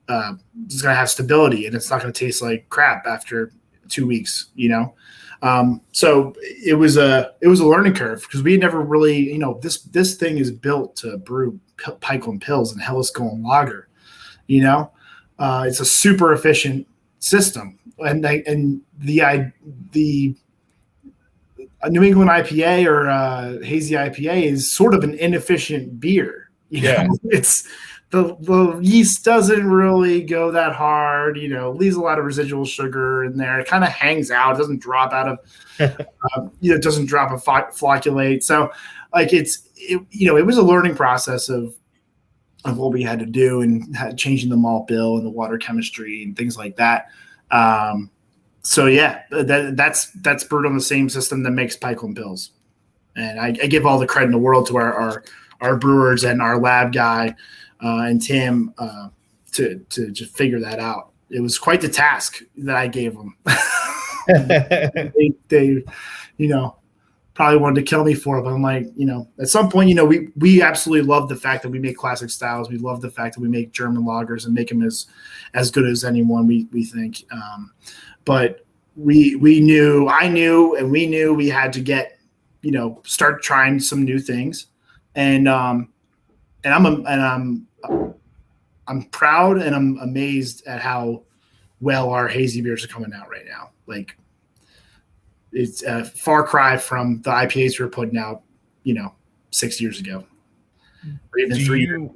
[SPEAKER 2] it's going to have stability, and it's not going to taste like crap after 2 weeks. So it was a learning curve because we never really, this thing is built to brew Pikeland Pils and Helles-Golden Lager. It's a super efficient system, and the New England IPA or Hazy IPA is sort of an inefficient beer. It's the yeast doesn't really go that hard. Leaves a lot of residual sugar in there. It kind of hangs out. It doesn't drop out of. It doesn't drop and flocculate. So, like it was a learning process of what we had to do and changing the malt bill and the water chemistry and things like that. So yeah, that's brewed on the same system that makes Pikeland Pils, and I give all the credit in the world to our brewers and our lab guy and Tim to just figure that out. It was quite the task that I gave them. they probably wanted to kill me for it, but I'm like, at some point, we absolutely love the fact that we make classic styles. We love the fact that we make German lagers and make them as good as anyone we think. But we knew we had to get, start trying some new things. And I'm proud and I'm amazed at how well our hazy beers are coming out right now. Like, it's a far cry from the IPAs we were putting out, 6 years ago, or even 3 years ago.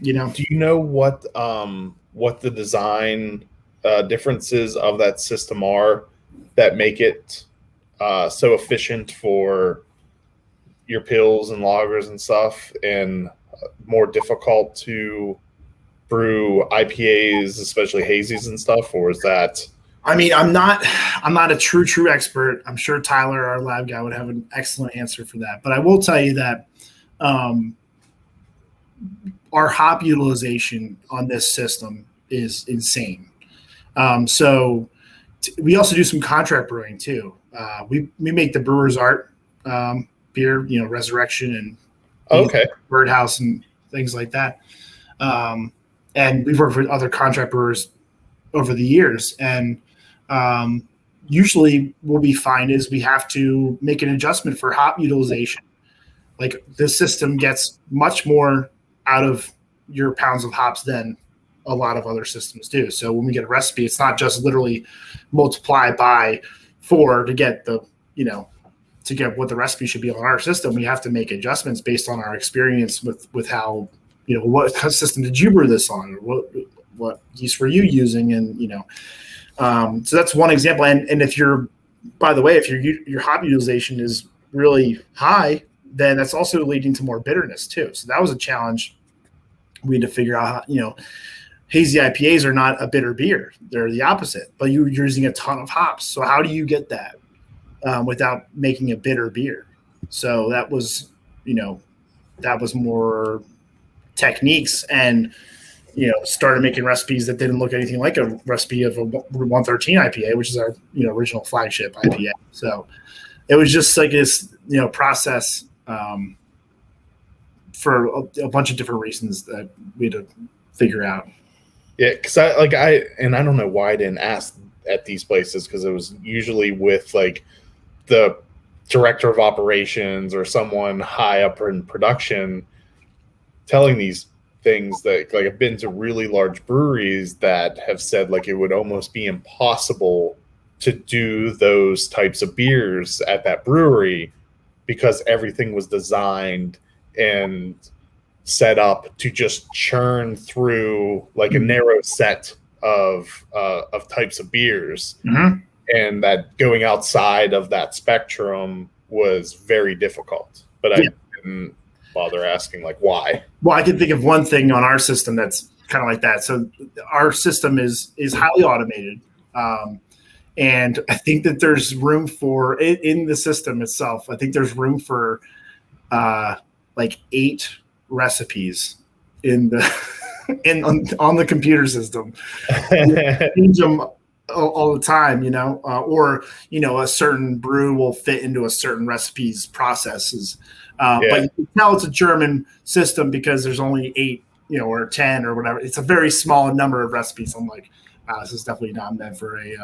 [SPEAKER 1] Do you know what the design differences of that system are that make it so efficient for your pills and lagers and stuff, and more difficult to brew IPAs, especially hazies and stuff? Or is that
[SPEAKER 2] I mean, I'm not a true expert. I'm sure Tyler, our lab guy, would have an excellent answer for that. But I will tell you that our hop utilization on this system is insane. So we also do some contract brewing too. We make the Brewer's Art beer, Resurrection and Birdhouse and things like that. And we've worked with other contract brewers over the years, and usually what we find is we have to make an adjustment for hop utilization. Like the system gets much more out of your pounds of hops than a lot of other systems do. So when we get a recipe, it's not just literally multiply by 4 to get to get what the recipe should be on our system. We have to make adjustments based on our experience with how, what system did you brew this on, or what yeast were you using? And, so that's one example. And if by the way, if your hop utilization is really high, then that's also leading to more bitterness too. So that was a challenge. We had to figure out how, hazy IPAs are not a bitter beer. They're the opposite, but you're using a ton of hops. So how do you get that without making a bitter beer? So that was more techniques, and, started making recipes that didn't look anything like a recipe of a 113 IPA, which is our, original flagship IPA. So it was just like this, process for a bunch of different reasons that we had to figure out.
[SPEAKER 1] Yeah, because I don't know why I didn't ask at these places, because it was usually with like the director of operations or someone high up in production telling these things that, like, I've been to really large breweries that have said like it would almost be impossible to do those types of beers at that brewery because everything was designed and set up to just churn through like a narrow set of types of beers, and that going outside of that spectrum was very difficult. But I didn't bother asking like why.
[SPEAKER 2] Well, I can think of one thing on our system that's kind of like that. So our system is highly automated, and I think that there's room for in the system itself. I think there's room for like 8 recipes in the on the computer system. Change them all the time, or a certain brew will fit into a certain recipe's processes. But you can tell it's a German system because there's only 8, or 10 or whatever. It's a very small number of recipes. I'm like, wow, this is definitely not meant for a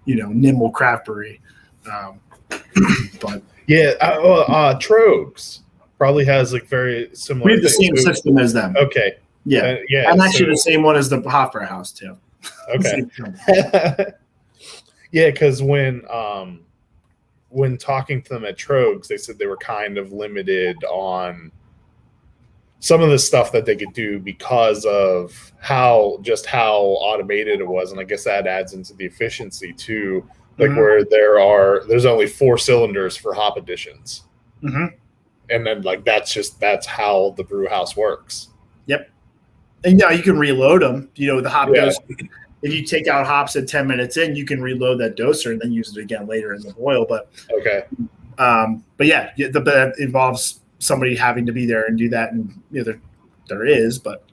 [SPEAKER 2] nimble craft brewery. But
[SPEAKER 1] Trogs probably has like very similar.
[SPEAKER 2] We have the same system as them.
[SPEAKER 1] Okay.
[SPEAKER 2] Yeah. And actually the same one as the Hofbrauhaus too.
[SPEAKER 1] Okay. Yeah, because when talking to them at Trogs, they said they were kind of limited on some of the stuff that they could do because of how automated it was, and I guess that adds into the efficiency too. Like where there's only 4 cylinders for hop additions. And then like that's how the brew house works.
[SPEAKER 2] Yep. And you can reload them. The hop doser. If you take out hops at 10 minutes in, you can reload that doser and then use it again later in the boil. But that involves somebody having to be there and do that. And there is, but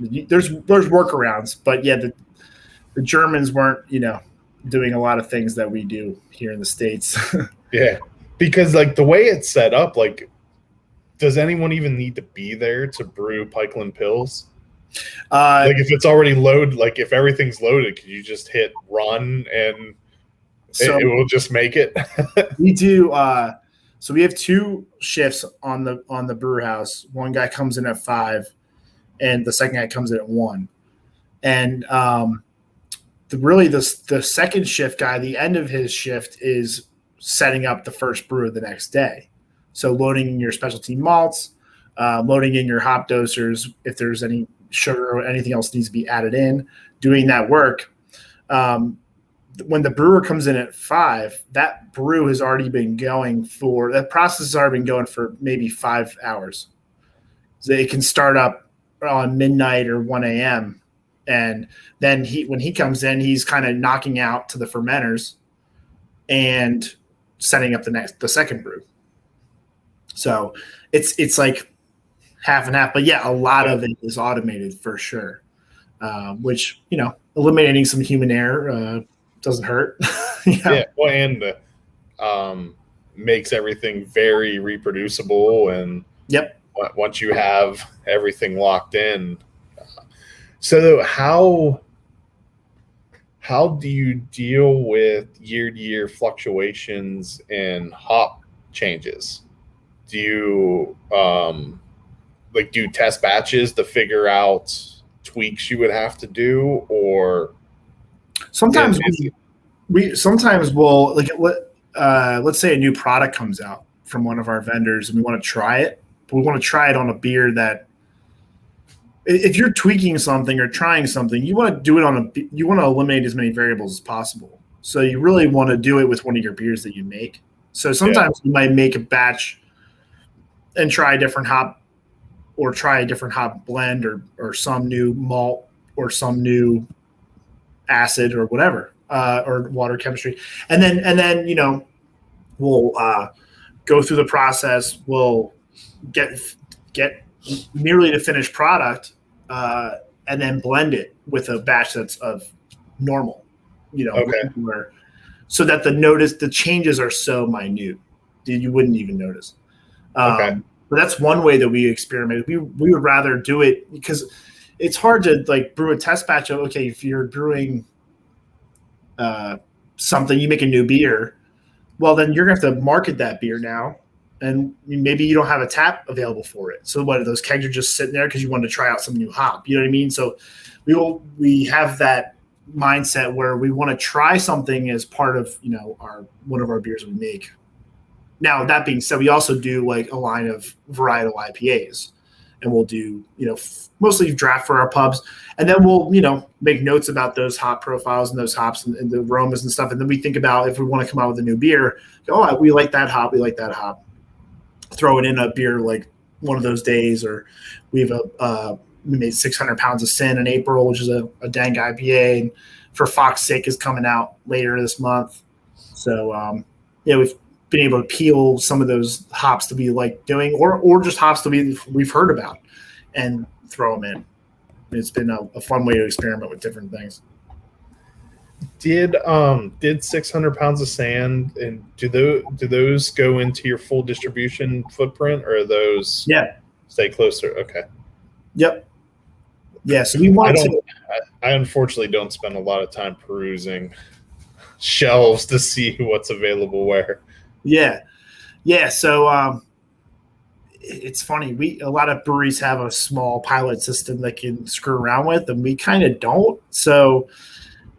[SPEAKER 2] there's workarounds. But the Germans weren't doing a lot of things that we do here in the States.
[SPEAKER 1] Yeah, because like the way it's set up, like, does anyone even need to be there to brew Pikeland Pills? Like if it's already loaded, like if everything's loaded, can you just hit run and it will just make it?
[SPEAKER 2] We do. So we have 2 shifts on the brew house. One guy comes in at 5, and the second guy comes in at 1. And the second shift guy, the end of his shift is setting up the first brew the next day. So loading in your specialty malts, loading in your hop dosers, if there's any sugar or anything else needs to be added in, doing that work. When the brewer comes in at 5, that brew has already been going that process has already been going for maybe 5 hours. So it can start up on midnight or 1 a.m. And then when he comes in, he's kind of knocking out to the fermenters and setting up the second brew. So it's like half and half, but yeah, a lot of it is automated for sure. Which, eliminating some human error doesn't hurt.
[SPEAKER 1] Yeah. Well, and makes everything very reproducible. And
[SPEAKER 2] yep.
[SPEAKER 1] Once you have everything locked in. So how do you deal with year-to-year fluctuations and hop changes? Do you do test batches to figure out tweaks you would have to do, or
[SPEAKER 2] sometimes we'll let's say a new product comes out from one of our vendors and we want to try it, but we want to try it on a beer that, if you're tweaking something or trying something, you want to do it you want to eliminate as many variables as possible. So you really want to do it with one of your beers that you make. So sometimes you might make a batch and try a different hop, or try a different hop blend, or some new malt, or some new acid, or whatever, or water chemistry. And then we'll go through the process. We'll get nearly the finished product, and then blend it with a batch that's of normal, so that the changes are so minute that you wouldn't even notice. But that's one way that we experiment. We would rather do it because it's hard to brew a test batch of, okay, if you're brewing something, you make a new beer, well, then you're going to have to market that beer now. And maybe you don't have a tap available for it. So those kegs are just sitting there because you want to try out some new hop. You know what I mean? So we have that mindset where we want to try something as part of one of our beers we make. Now, that being said, we also do a line of varietal IPAs, and we'll do mostly draft for our pubs, and then we'll make notes about those hop profiles and those hops and the aromas and stuff, and then we think about if we want to come out with a new beer. We like that hop. We like that hop. Throw it in a beer like one of those days, or we have we made 600 pounds of Sin in April, which is a dank IPA, and for Fox's Sake is coming out later this month. So we've been able to peel some of those hops to be doing, or just hops to be we've heard about, and throw them in. It's been a fun way to experiment with different things.
[SPEAKER 1] Did 600 pounds of sand, and do those go into your full distribution footprint, or are those stay closer? Okay.
[SPEAKER 2] Yep. Yeah. So we want
[SPEAKER 1] I unfortunately don't spend a lot of time perusing shelves to see what's available where.
[SPEAKER 2] Yeah. Yeah. So it's funny. A lot of breweries have a small pilot system they can screw around with, and we kind of don't. So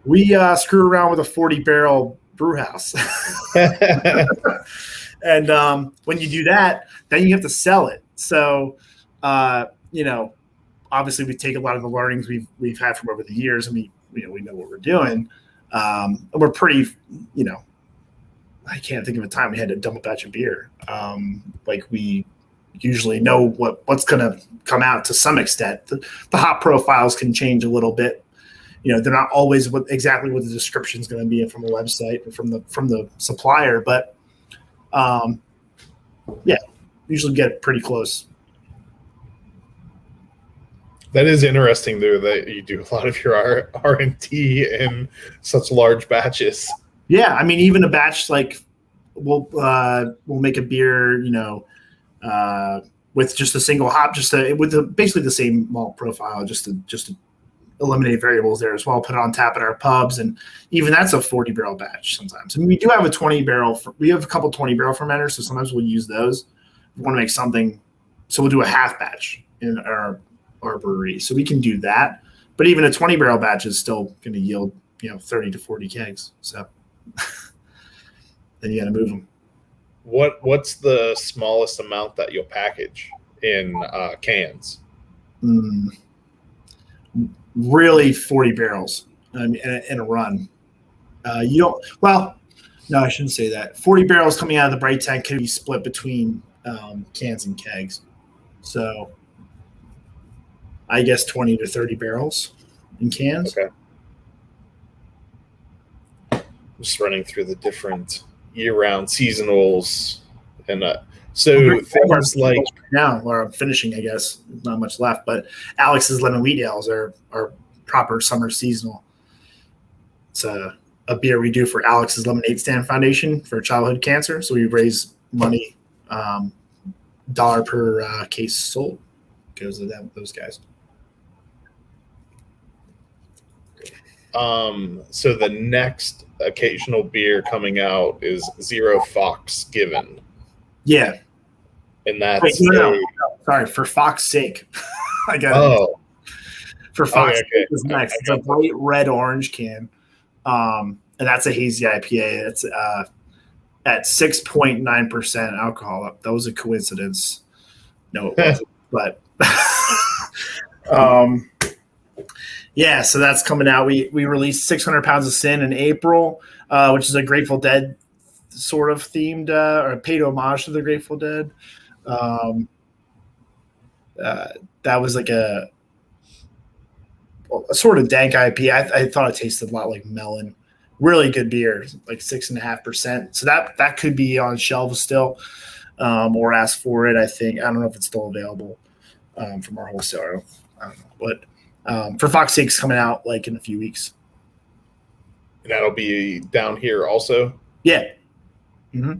[SPEAKER 2] we screw around with a 40-barrel brew house. And when you do that, then you have to sell it. So, obviously we take a lot of the learnings we've had from over the years, and we know what we're doing. And we're pretty, I can't think of a time we had to dump a batch of beer. We usually know what's going to come out to some extent. The hop profiles can change a little bit. They're not always exactly what the description is going to be from a website or from the supplier, but usually get pretty close.
[SPEAKER 1] That is interesting, though, that you do a lot of your R&D in such large batches.
[SPEAKER 2] Yeah, I mean, even a batch we'll make a beer, with just a single hop, basically the same malt profile, just to eliminate variables there as well. Put it on tap at our pubs, and even that's a 40-barrel batch sometimes. I mean, we do have a 20-barrel. We have a couple 20-barrel fermenters, so sometimes we'll use those. We want to make something, so we'll do a half batch in our brewery, so we can do that. But even a 20-barrel batch is still going to yield 30 to 40 kegs. So then you got to move them.
[SPEAKER 1] What's the smallest amount that you'll package in cans?
[SPEAKER 2] Really 40 barrels in a run. No, I shouldn't say that. 40 barrels coming out of the bright tank can be split between cans and kegs. So I guess 20 to 30 barrels in cans.
[SPEAKER 1] Okay. Just running through the different year-round seasonals, and so things like
[SPEAKER 2] now, or I'm finishing, I guess, not much left, but Alex's lemon wheat ales are proper summer seasonal. It's a beer we do for Alex's Lemonade Stand Foundation for childhood cancer. So we raise money, $1 per case sold goes to those guys.
[SPEAKER 1] So the next occasional beer coming out is Zero Fox Given.
[SPEAKER 2] Yeah.
[SPEAKER 1] And that's
[SPEAKER 2] no, sorry, for Fox's sake. I got it. For Fox's sake is next. It's a bright red orange can. And that's a hazy IPA. It's at 6.9% alcohol. That was a coincidence. No, it wasn't. But yeah, so that's coming out. We released 600 Pounds of Sin in April, which is a Grateful Dead sort of themed, or paid homage to the Grateful Dead. That was like a sort of dank IPA. I thought it tasted a lot like melon. Really good beer, like 6.5%. So that could be on shelves still, or ask for it. I think I don't know if it's still available from our wholesaler. I don't know, but for Fox's Sake's coming out like in a few weeks.
[SPEAKER 1] And that'll be down here also.
[SPEAKER 2] Yeah. Mm-hmm.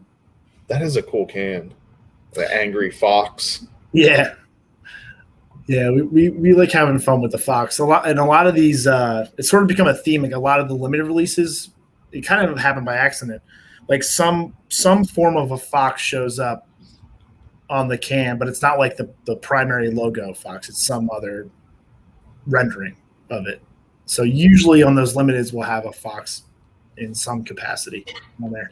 [SPEAKER 1] That is a cool can. The Angry Fox.
[SPEAKER 2] Yeah. Yeah, we like having fun with the Fox a lot of these. It's sort of become a theme. Like a lot of the limited releases, it kind of happened by accident. Like some form of a Fox shows up on the can, but it's not like the primary logo Fox. It's some other rendering of it. So usually on those limiteds, we'll have a Fox in some capacity on there.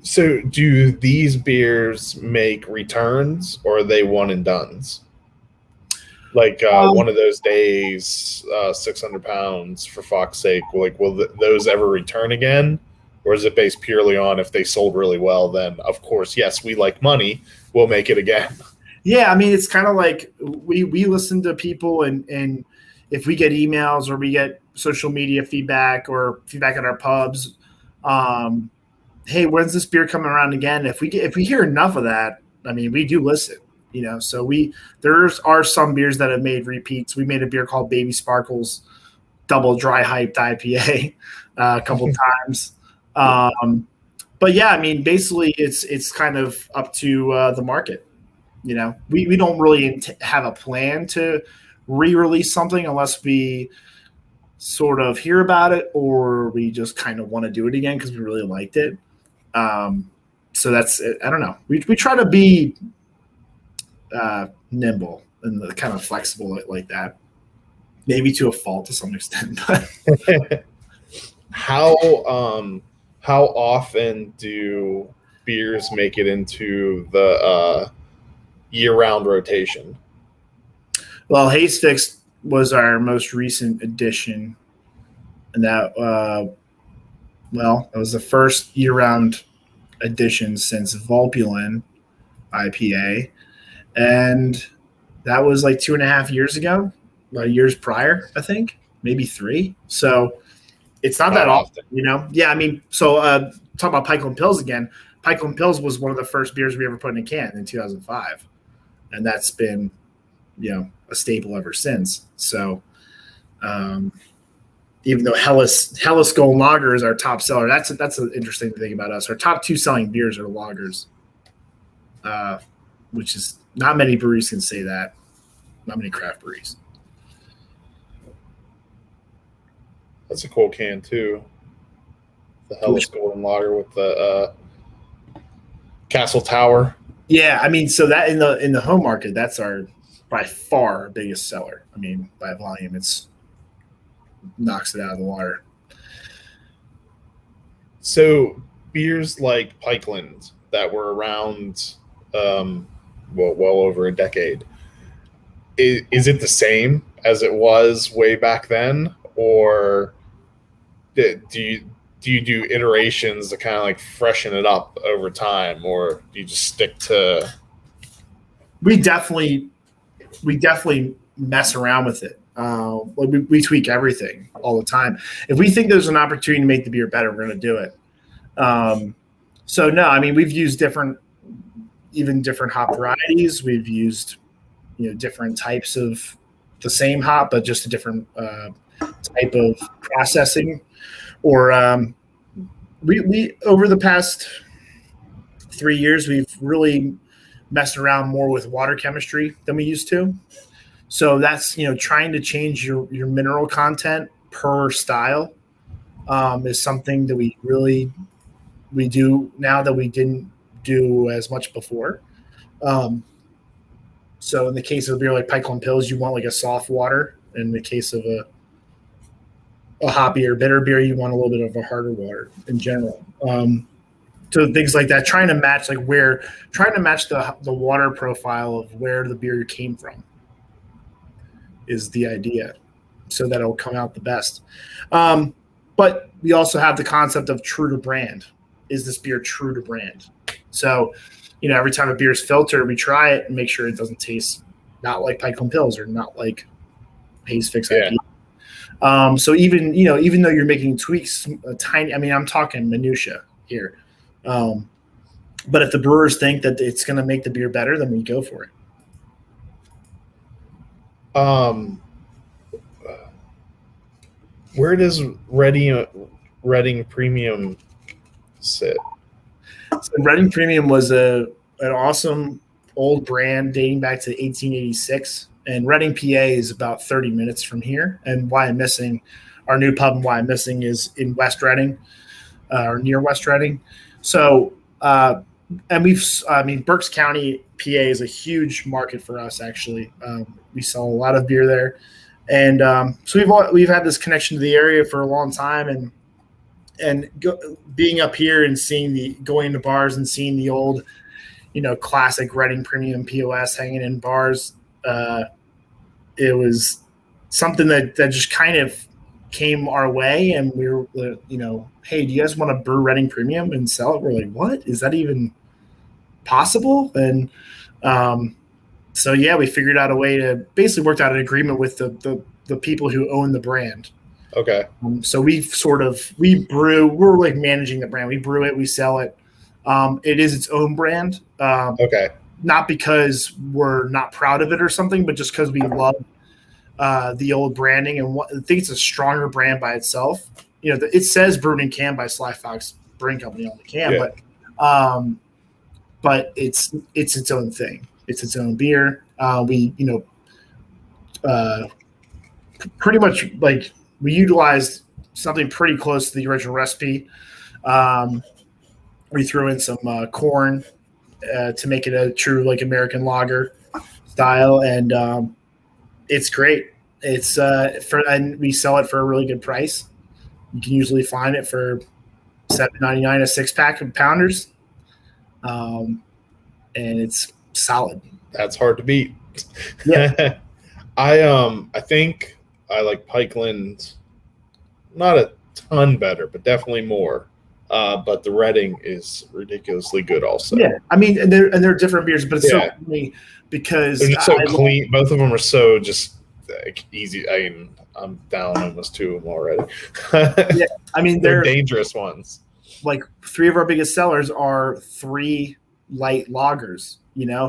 [SPEAKER 1] So do these beers make returns, or are they one and dones? Like one of those days, 600 pounds for Fox's Sake. Like, will those ever return again, or is it based purely on if they sold really well? Then, of course, yes, we like money. We'll make it again.
[SPEAKER 2] Yeah, I mean, it's kind of like we listen to people, and if we get emails or we get social media feedback or feedback at our pubs, hey, when's this beer coming around again? If we hear enough of that, I mean, we do listen. You know, so there are some beers that have made repeats. We made a beer called Baby Sparkles, double dry hyped IPA a couple times. But yeah, I mean, basically it's kind of up to the market. You know, we don't really have a plan to re-release something unless we sort of hear about it or we just kind of want to do it again because we really liked it. So that's it. I don't know. We try to be nimble and kind of flexible like that, maybe to a fault to some extent. But
[SPEAKER 1] how often do beers make it into the year-round rotation?
[SPEAKER 2] Well, Haze Fix was our most recent addition, and that it was the first year-round addition since Vulpulin IPA. And that was like 2.5 years ago, years prior, I think, maybe 3. So it's not that often, you know? Yeah, I mean, so talk about Pike and Pills again. Pike and Pills was one of the first beers we ever put in a can in 2005. And that's been, you know, a staple ever since. So even though Hellas Golden Lager is our top seller, that's an interesting thing about us. Our top 2 selling beers are lagers, which is not many breweries can say that. Not many craft breweries.
[SPEAKER 1] That's a cool can too. The Hellas Golden Lager with the Castle Tower.
[SPEAKER 2] Yeah, I mean, so that in the home market, that's our by far our biggest seller. I mean, by volume, it's knocks it out of the water.
[SPEAKER 1] So beers like Pikeland that were around well over a decade, is it the same as it was way back then, or do you do iterations to kind of like freshen it up over time, or do you just stick to?
[SPEAKER 2] We definitely mess around with it. We tweak everything all the time. If we think there's an opportunity to make the beer better, we're going to do it. So no, I mean, we've used different hop varieties. We've used, different types of the same hop, but just a different type of processing. Or we over the past 3 years, we've really messed around more with water chemistry than we used to. So that's, trying to change your mineral content per style is something that we do now that we didn't do as much before. So in the case of a beer like Pipeline Pills, you want like a soft water. In the case of a hoppy or bitter beer, you want a little bit of a harder water in general. So things like that, trying to match the water profile of where the beer came from is the idea, so that it'll come out the best. But we also have the concept of true to brand. Is this beer true to brand? So, every time a beer is filtered, we try it and make sure it doesn't taste not like Pipeline Pills or not like Haze Fix IPA. So even though you're making tweaks, I'm talking minutia here. But if the brewers think that it's going to make the beer better, then we go for it.
[SPEAKER 1] Where does Reading Premium sit?
[SPEAKER 2] So Reading Premium was an awesome old brand dating back to 1886, and Reading, PA is about 30 minutes from here. And why I'm missing our new pub and why I'm missing is in West Reading, or near West Reading. So, Berks County, PA is a huge market for us. Actually, we sell a lot of beer there, and so we've had this connection to the area for a long time, and being up here and going to bars and seeing the old, classic Reading Premium POS hanging in bars, it was something that just kind of came our way, and we were, hey, do you guys want to brew Reading Premium and sell it? We're like, what? Is that even possible? And so yeah, we figured out a way to basically worked out an agreement with the people who own the brand.
[SPEAKER 1] Okay.
[SPEAKER 2] So we're like managing the brand. We brew it, we sell it. It is its own brand.
[SPEAKER 1] Okay.
[SPEAKER 2] Not because we're not proud of it or something, but just because we love the old branding, and I think it's a stronger brand by itself. It says brewed in can by Sly Fox Brewing Company on the can, yeah. But it's its own thing. It's its own beer. We pretty much like we utilized something pretty close to the original recipe. We threw in some corn to make it a true like American lager style, and it's great. It's and we sell it for a really good price. You can usually find it for $7.99 a 6-pack of pounders, and it's solid.
[SPEAKER 1] That's hard to beat.
[SPEAKER 2] Yeah.
[SPEAKER 1] I think I like Pikeland, not a ton better, but definitely more. But the Reading is ridiculously good also.
[SPEAKER 2] Yeah, I mean, and they're different beers, but it's so funny because
[SPEAKER 1] they're just so clean. Both of them are so just like easy. I mean, I'm down almost 2 of them already.
[SPEAKER 2] Yeah, I mean,
[SPEAKER 1] they're dangerous ones.
[SPEAKER 2] Like 3 of our biggest sellers are 3 light lagers.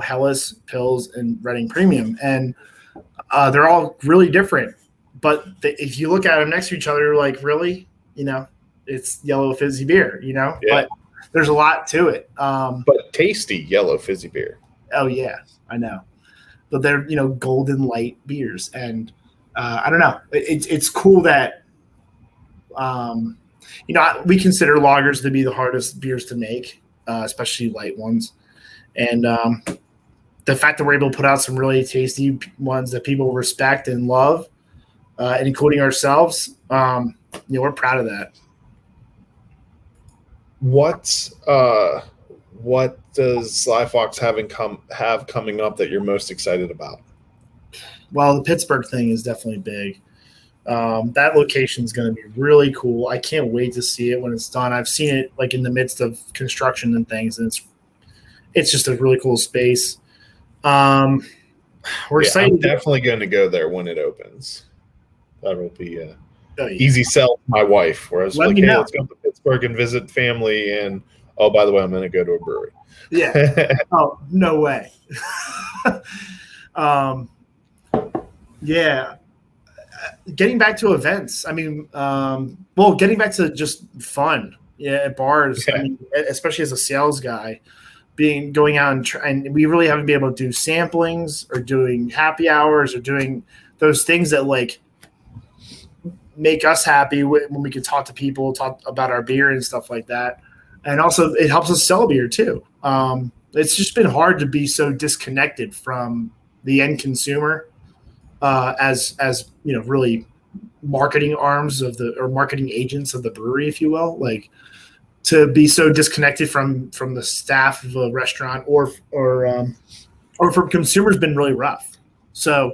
[SPEAKER 2] Helles, Pils, and Reading Premium, and they're all really different. But if you look at them next to each other, you're like, really, it's yellow fizzy beer, Yeah. But there's a lot to it.
[SPEAKER 1] But tasty yellow fizzy beer.
[SPEAKER 2] Oh yeah, I know. But they're golden light beers, and I don't know. It's cool that we consider lagers to be the hardest beers to make, especially light ones, and the fact that we're able to put out some really tasty ones that people respect and love, and including ourselves, we're proud of that.
[SPEAKER 1] What does Sly Fox have coming up that you're most excited about?
[SPEAKER 2] Well, the Pittsburgh thing is definitely big. That location is going to be really cool. I can't wait to see it when it's done. I've seen it like in the midst of construction and things, and it's just a really cool space. We're excited.
[SPEAKER 1] I'm definitely going to go there when it opens. That'll be
[SPEAKER 2] Oh, yeah.
[SPEAKER 1] easy sell to my wife. Whereas
[SPEAKER 2] Let
[SPEAKER 1] like,
[SPEAKER 2] me
[SPEAKER 1] hey,
[SPEAKER 2] know.
[SPEAKER 1] let's go to Pittsburgh and visit family. And oh, by the way, I'm going to go to a brewery.
[SPEAKER 2] Yeah. Oh, no way. Yeah. Getting back to events. I mean, getting back to just fun. Yeah, at bars.
[SPEAKER 1] Yeah.
[SPEAKER 2] I mean, especially as a sales guy, going out and we really haven't been able to do samplings or doing happy hours or doing those things that like make us happy when we can talk to people, talk about our beer and stuff like that. And also it helps us sell beer too. It's just been hard to be so disconnected from the end consumer as really marketing arms or marketing agents of the brewery, if you will, like to be so disconnected from the staff of a restaurant or from consumers been really rough. So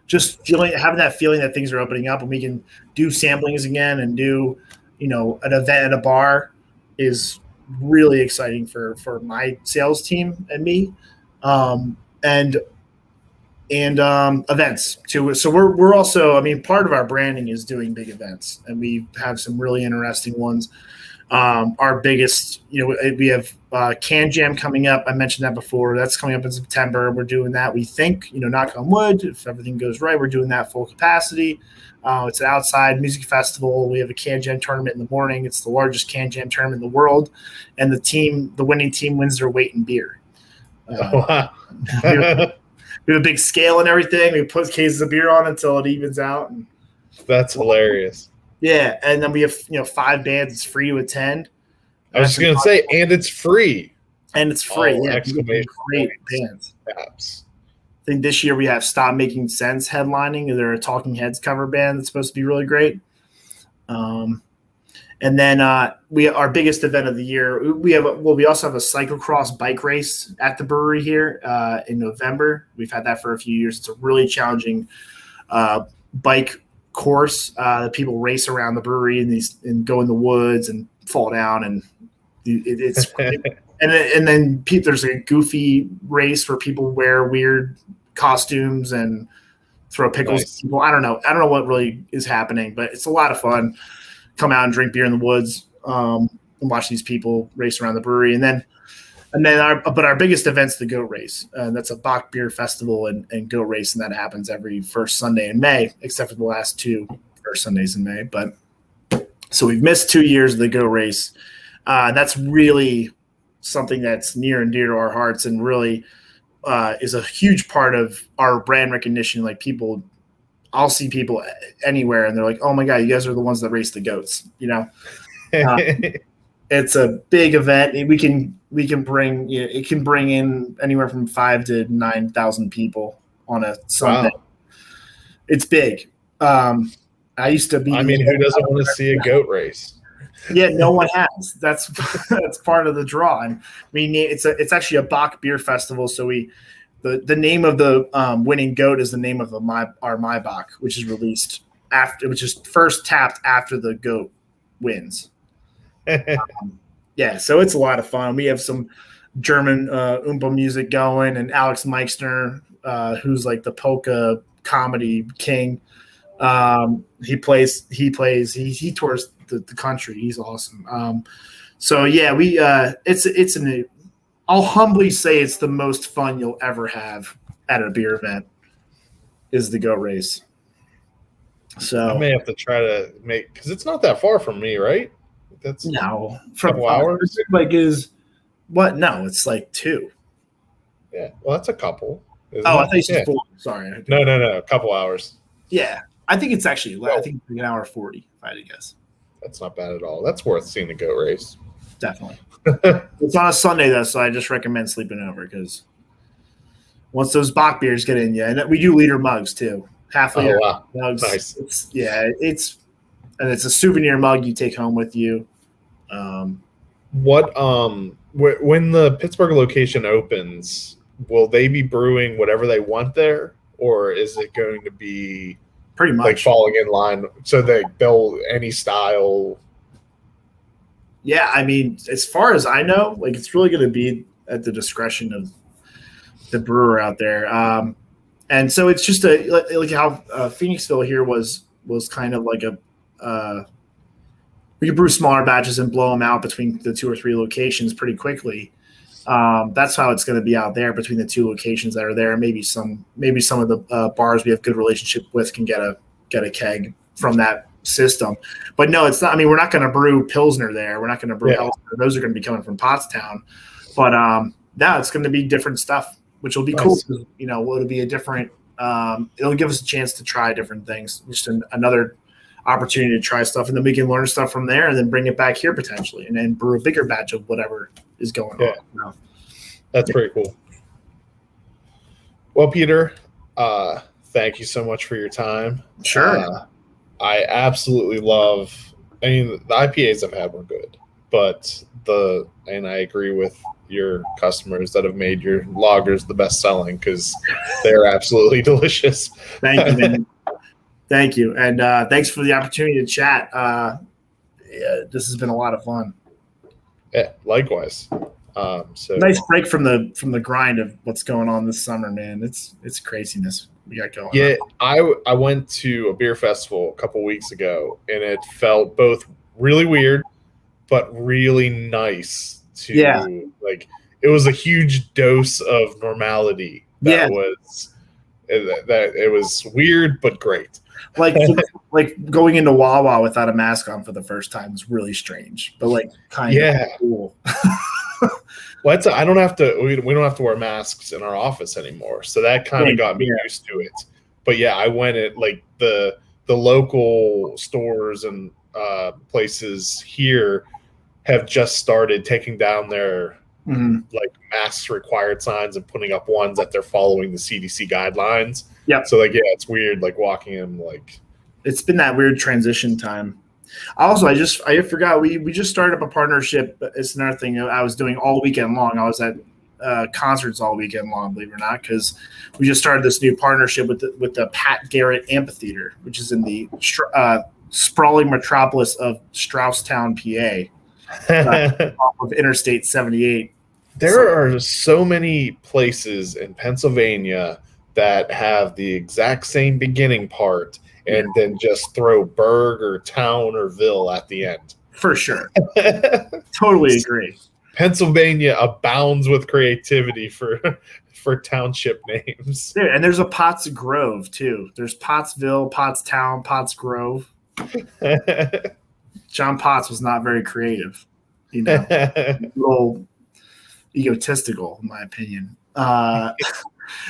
[SPEAKER 2] just having that feeling that things are opening up and we can do samplings again and do, an event at a bar is really exciting for my sales team and me. And events too. So we're also, I mean, part of our branding is doing big events, and we have some really interesting ones. Our biggest, we have Can Jam coming up. I mentioned that before. That's coming up in September. We're doing that. We think, knock on wood, if everything goes right, we're doing that full capacity. It's an outside music festival. We have a Can Jam tournament in the morning. It's the largest Can Jam tournament in the world, and the winning team wins their weight in beer. We have a big scale and everything. We put cases of beer on until it evens out. And
[SPEAKER 1] that's hilarious.
[SPEAKER 2] Yeah, and then we have 5 bands. It's free to attend.
[SPEAKER 1] I was just going to say, and it's free.
[SPEAKER 2] And it's free.
[SPEAKER 1] Oh,
[SPEAKER 2] yeah,
[SPEAKER 1] exclamation
[SPEAKER 2] great bands.
[SPEAKER 1] Apps.
[SPEAKER 2] I think this year we have Stop Making Sense headlining. They're a Talking Heads cover band that's supposed to be really great. And then our biggest event of the year, we also have a cyclocross bike race at the brewery here in November. We've had that for a few years. It's a really challenging bike course that people race around the brewery and go in the woods and fall down, and it's and then there's a goofy race where people wear weird costumes and throw pickles at people. I don't know what really is happening, but it's a lot of fun. Come out and drink beer in the woods and watch these people race around the brewery. And our biggest event's the goat race. That's a Bach beer festival and goat race. And that happens every first Sunday in May, except for the last 2 first Sundays in May. But so we've missed 2 years of the goat race. That's really something that's near and dear to our hearts and really is a huge part of our brand recognition. Like I'll see people anywhere and they're like, oh my God, you guys are the ones that race the goats. It's a big event. We can bring, it can bring in anywhere from 5,000 to 9,000 people on a Sunday. Wow. It's big. I used to be.
[SPEAKER 1] I mean, who doesn't want to see a goat race?
[SPEAKER 2] Yeah, no one has. That's part of the draw. And it's actually a Bach beer festival. So the name of the winning goat is the name of our Maibach, which is released which is first tapped after the goat wins. Yeah, so it's a lot of fun. We have some German Oompa music going, and Alex Meixner, who's like the polka comedy king. He tours the country. He's awesome. So yeah, I'll humbly say it's the most fun you'll ever have at a beer event is the goat race. So
[SPEAKER 1] I may have to try to because it's not that far from me, right? That's
[SPEAKER 2] no
[SPEAKER 1] from a couple hours.
[SPEAKER 2] No, it's like 2.
[SPEAKER 1] Yeah, well, that's a couple.
[SPEAKER 2] I thought you said 4. Sorry.
[SPEAKER 1] No, a couple hours.
[SPEAKER 2] Yeah, I think it's actually. I think it's an hour 40. If I had to guess.
[SPEAKER 1] That's not bad at all. That's worth seeing the goat race.
[SPEAKER 2] Definitely. It's on a Sunday though, so I just recommend sleeping over because once those Bach beers get in you, and we do liter mugs too, half liter mugs.
[SPEAKER 1] Nice.
[SPEAKER 2] It's a souvenir mug you take home with you.
[SPEAKER 1] When the Pittsburgh location opens, will they be brewing whatever they want there, or is it going to be
[SPEAKER 2] pretty much
[SPEAKER 1] like falling in line so they'll any style?
[SPEAKER 2] Yeah, I mean, as far as I know, like it's really going to be at the discretion of the brewer out there. And so it's just like how Phoenixville here was was kind of like we could brew smaller batches and blow them out between the 2 or 3 locations pretty quickly. That's how it's going to be out there between the 2 locations that are there. Maybe some of the bars we have good relationship with can get a keg from that system. But no, it's not. I mean, we're not going to brew Pilsner there. We're not going to brew Elster. Those are going to be coming from Pottstown. But no, it's going to be different stuff, which will be cool. You know, it'll be a different. It'll give us a chance to try different things. Just another opportunity to try stuff, and then we can learn stuff from there, and then bring it back here potentially, and then brew a bigger batch of whatever is going on. You know?
[SPEAKER 1] That's pretty cool. Well, Peter, thank you so much for your time.
[SPEAKER 2] Sure.
[SPEAKER 1] I absolutely love. I mean, the IPAs I've had were good, but and I agree with your customers that have made your lagers the best selling because they're absolutely delicious.
[SPEAKER 2] Thank you, man. Thank you, and thanks for the opportunity to chat. This has been a lot of fun.
[SPEAKER 1] Yeah, likewise. So
[SPEAKER 2] nice break from the grind of what's going on this summer, man. It's craziness we got going.
[SPEAKER 1] Yeah, I went to a beer festival a couple weeks ago, and it felt both really weird, but really nice. Like it was a huge dose of normality. That was weird but great.
[SPEAKER 2] Like going into Wawa without a mask on for the first time was really strange, but like kind of cool.
[SPEAKER 1] Well, I don't have to. We don't have to wear masks in our office anymore, so that kind of got me used to it. But yeah, I went at like the local stores and places here have just started taking down their like masks required signs and putting up ones that they're following the CDC guidelines.
[SPEAKER 2] Yeah.
[SPEAKER 1] So like, yeah, it's weird like walking in like.
[SPEAKER 2] It's been that weird transition time. Also, I forgot we just started up a partnership. It's another thing I was doing all weekend long. I was at concerts all weekend long, believe it or not, because we just started this new partnership with the Pat Garrett Amphitheater, which is in the sprawling metropolis of Strausstown, PA, off of Interstate 78.
[SPEAKER 1] There are so many places in Pennsylvania that have the exact same beginning part and then just throw burg or town or ville at the end.
[SPEAKER 2] For sure. Totally agree.
[SPEAKER 1] Pennsylvania abounds with creativity for township names.
[SPEAKER 2] Dude, and there's a Potts Grove, too. There's Pottsville, Pottstown, Potts Grove. John Potts was not very creative. You know, a little egotistical, in my opinion.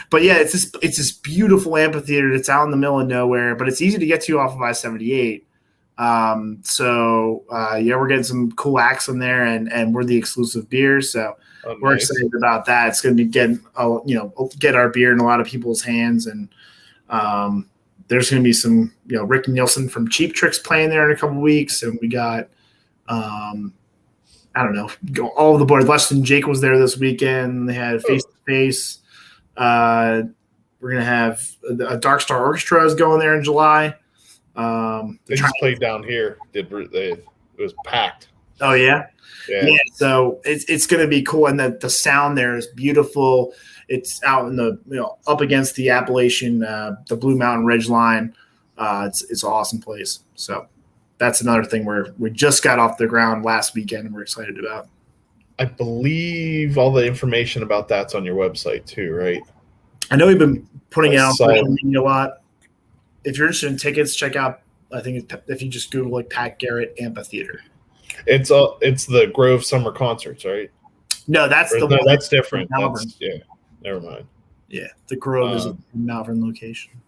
[SPEAKER 2] But yeah, it's this beautiful amphitheater that's out in the middle of nowhere, but it's easy to get to off of I-78. We're getting some cool acts in there, and we're the exclusive beer, so we're excited about that. It's going to be get our beer in a lot of people's hands, and there's going to be some Rick Nielsen from Cheap Tricks playing there in a couple weeks, and we got I don't know, all of the boards. Less than Jake was there this weekend. They had face to face. We're gonna have a Dark Star Orchestra is going there in July.
[SPEAKER 1] They just played down here. It was packed.
[SPEAKER 2] Oh yeah. So it's gonna be cool, and the sound there is beautiful. It's out in the up against the Appalachian, the Blue Mountain Ridge line. It's an awesome place. So that's another thing we just got off the ground last weekend, and we're excited about.
[SPEAKER 1] I believe all the information about that's on your website too, right? I
[SPEAKER 2] know we've been putting it out social media a lot. If you're interested in tickets, check out. I think if you just Google like Pat Garrett Amphitheater, it's
[SPEAKER 1] the Grove Summer Concerts, right?
[SPEAKER 2] No, that's
[SPEAKER 1] that's different. Never mind.
[SPEAKER 2] Yeah, the Grove is a Malvern location.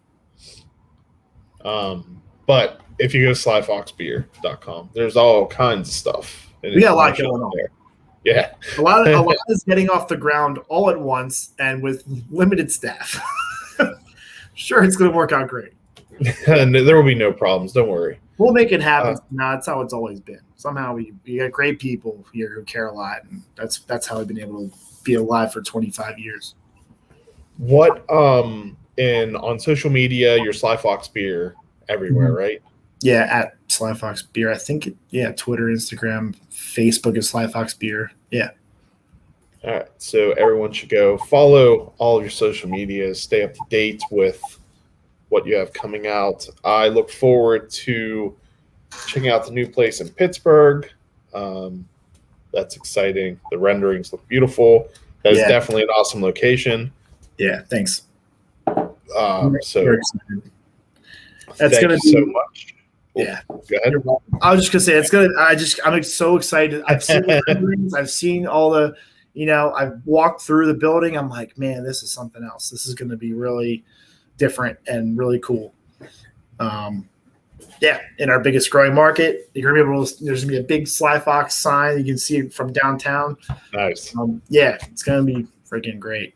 [SPEAKER 1] But if you go to slyfoxbeer.com, there's all kinds of stuff.
[SPEAKER 2] We got a lot going on
[SPEAKER 1] there. Yeah.
[SPEAKER 2] A lot is getting off the ground all at once and with limited staff. Sure, it's going to work out great.
[SPEAKER 1] And there will be no problems. Don't worry.
[SPEAKER 2] We'll make it happen. That's how it's always been. Somehow we got great people here who care a lot, and that's how we've been able to be alive for 25 years.
[SPEAKER 1] What on social media, your Sly Fox Beer everywhere, right?
[SPEAKER 2] Yeah, at Sly Fox Beer. I think Twitter, Instagram, Facebook is Sly Fox Beer. Yeah.
[SPEAKER 1] All right. So everyone should go follow all of your social medias, stay up to date with what you have coming out. I look forward to checking out the new place in Pittsburgh. That's exciting. The renderings look beautiful. That is definitely an awesome location.
[SPEAKER 2] Yeah, thanks.
[SPEAKER 1] So
[SPEAKER 2] that's
[SPEAKER 1] thank you so much.
[SPEAKER 2] Yeah,
[SPEAKER 1] go ahead.
[SPEAKER 2] I was just gonna say it's gonna. I'm so excited. I've seen the renderings. I've seen all the. I've walked through the building. I'm like, man, this is something else. This is going to be really different and really cool. In our biggest growing market, you're gonna be able to. There's gonna be a big Sly Fox sign. You can see it from downtown.
[SPEAKER 1] Nice.
[SPEAKER 2] It's gonna be freaking great.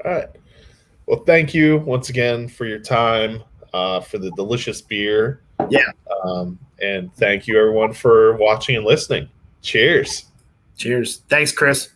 [SPEAKER 1] All right. Well, thank you once again for your time, for the delicious beer.
[SPEAKER 2] Yeah.
[SPEAKER 1] And thank you everyone for watching and listening. Cheers.
[SPEAKER 2] Cheers. Thanks, Chris.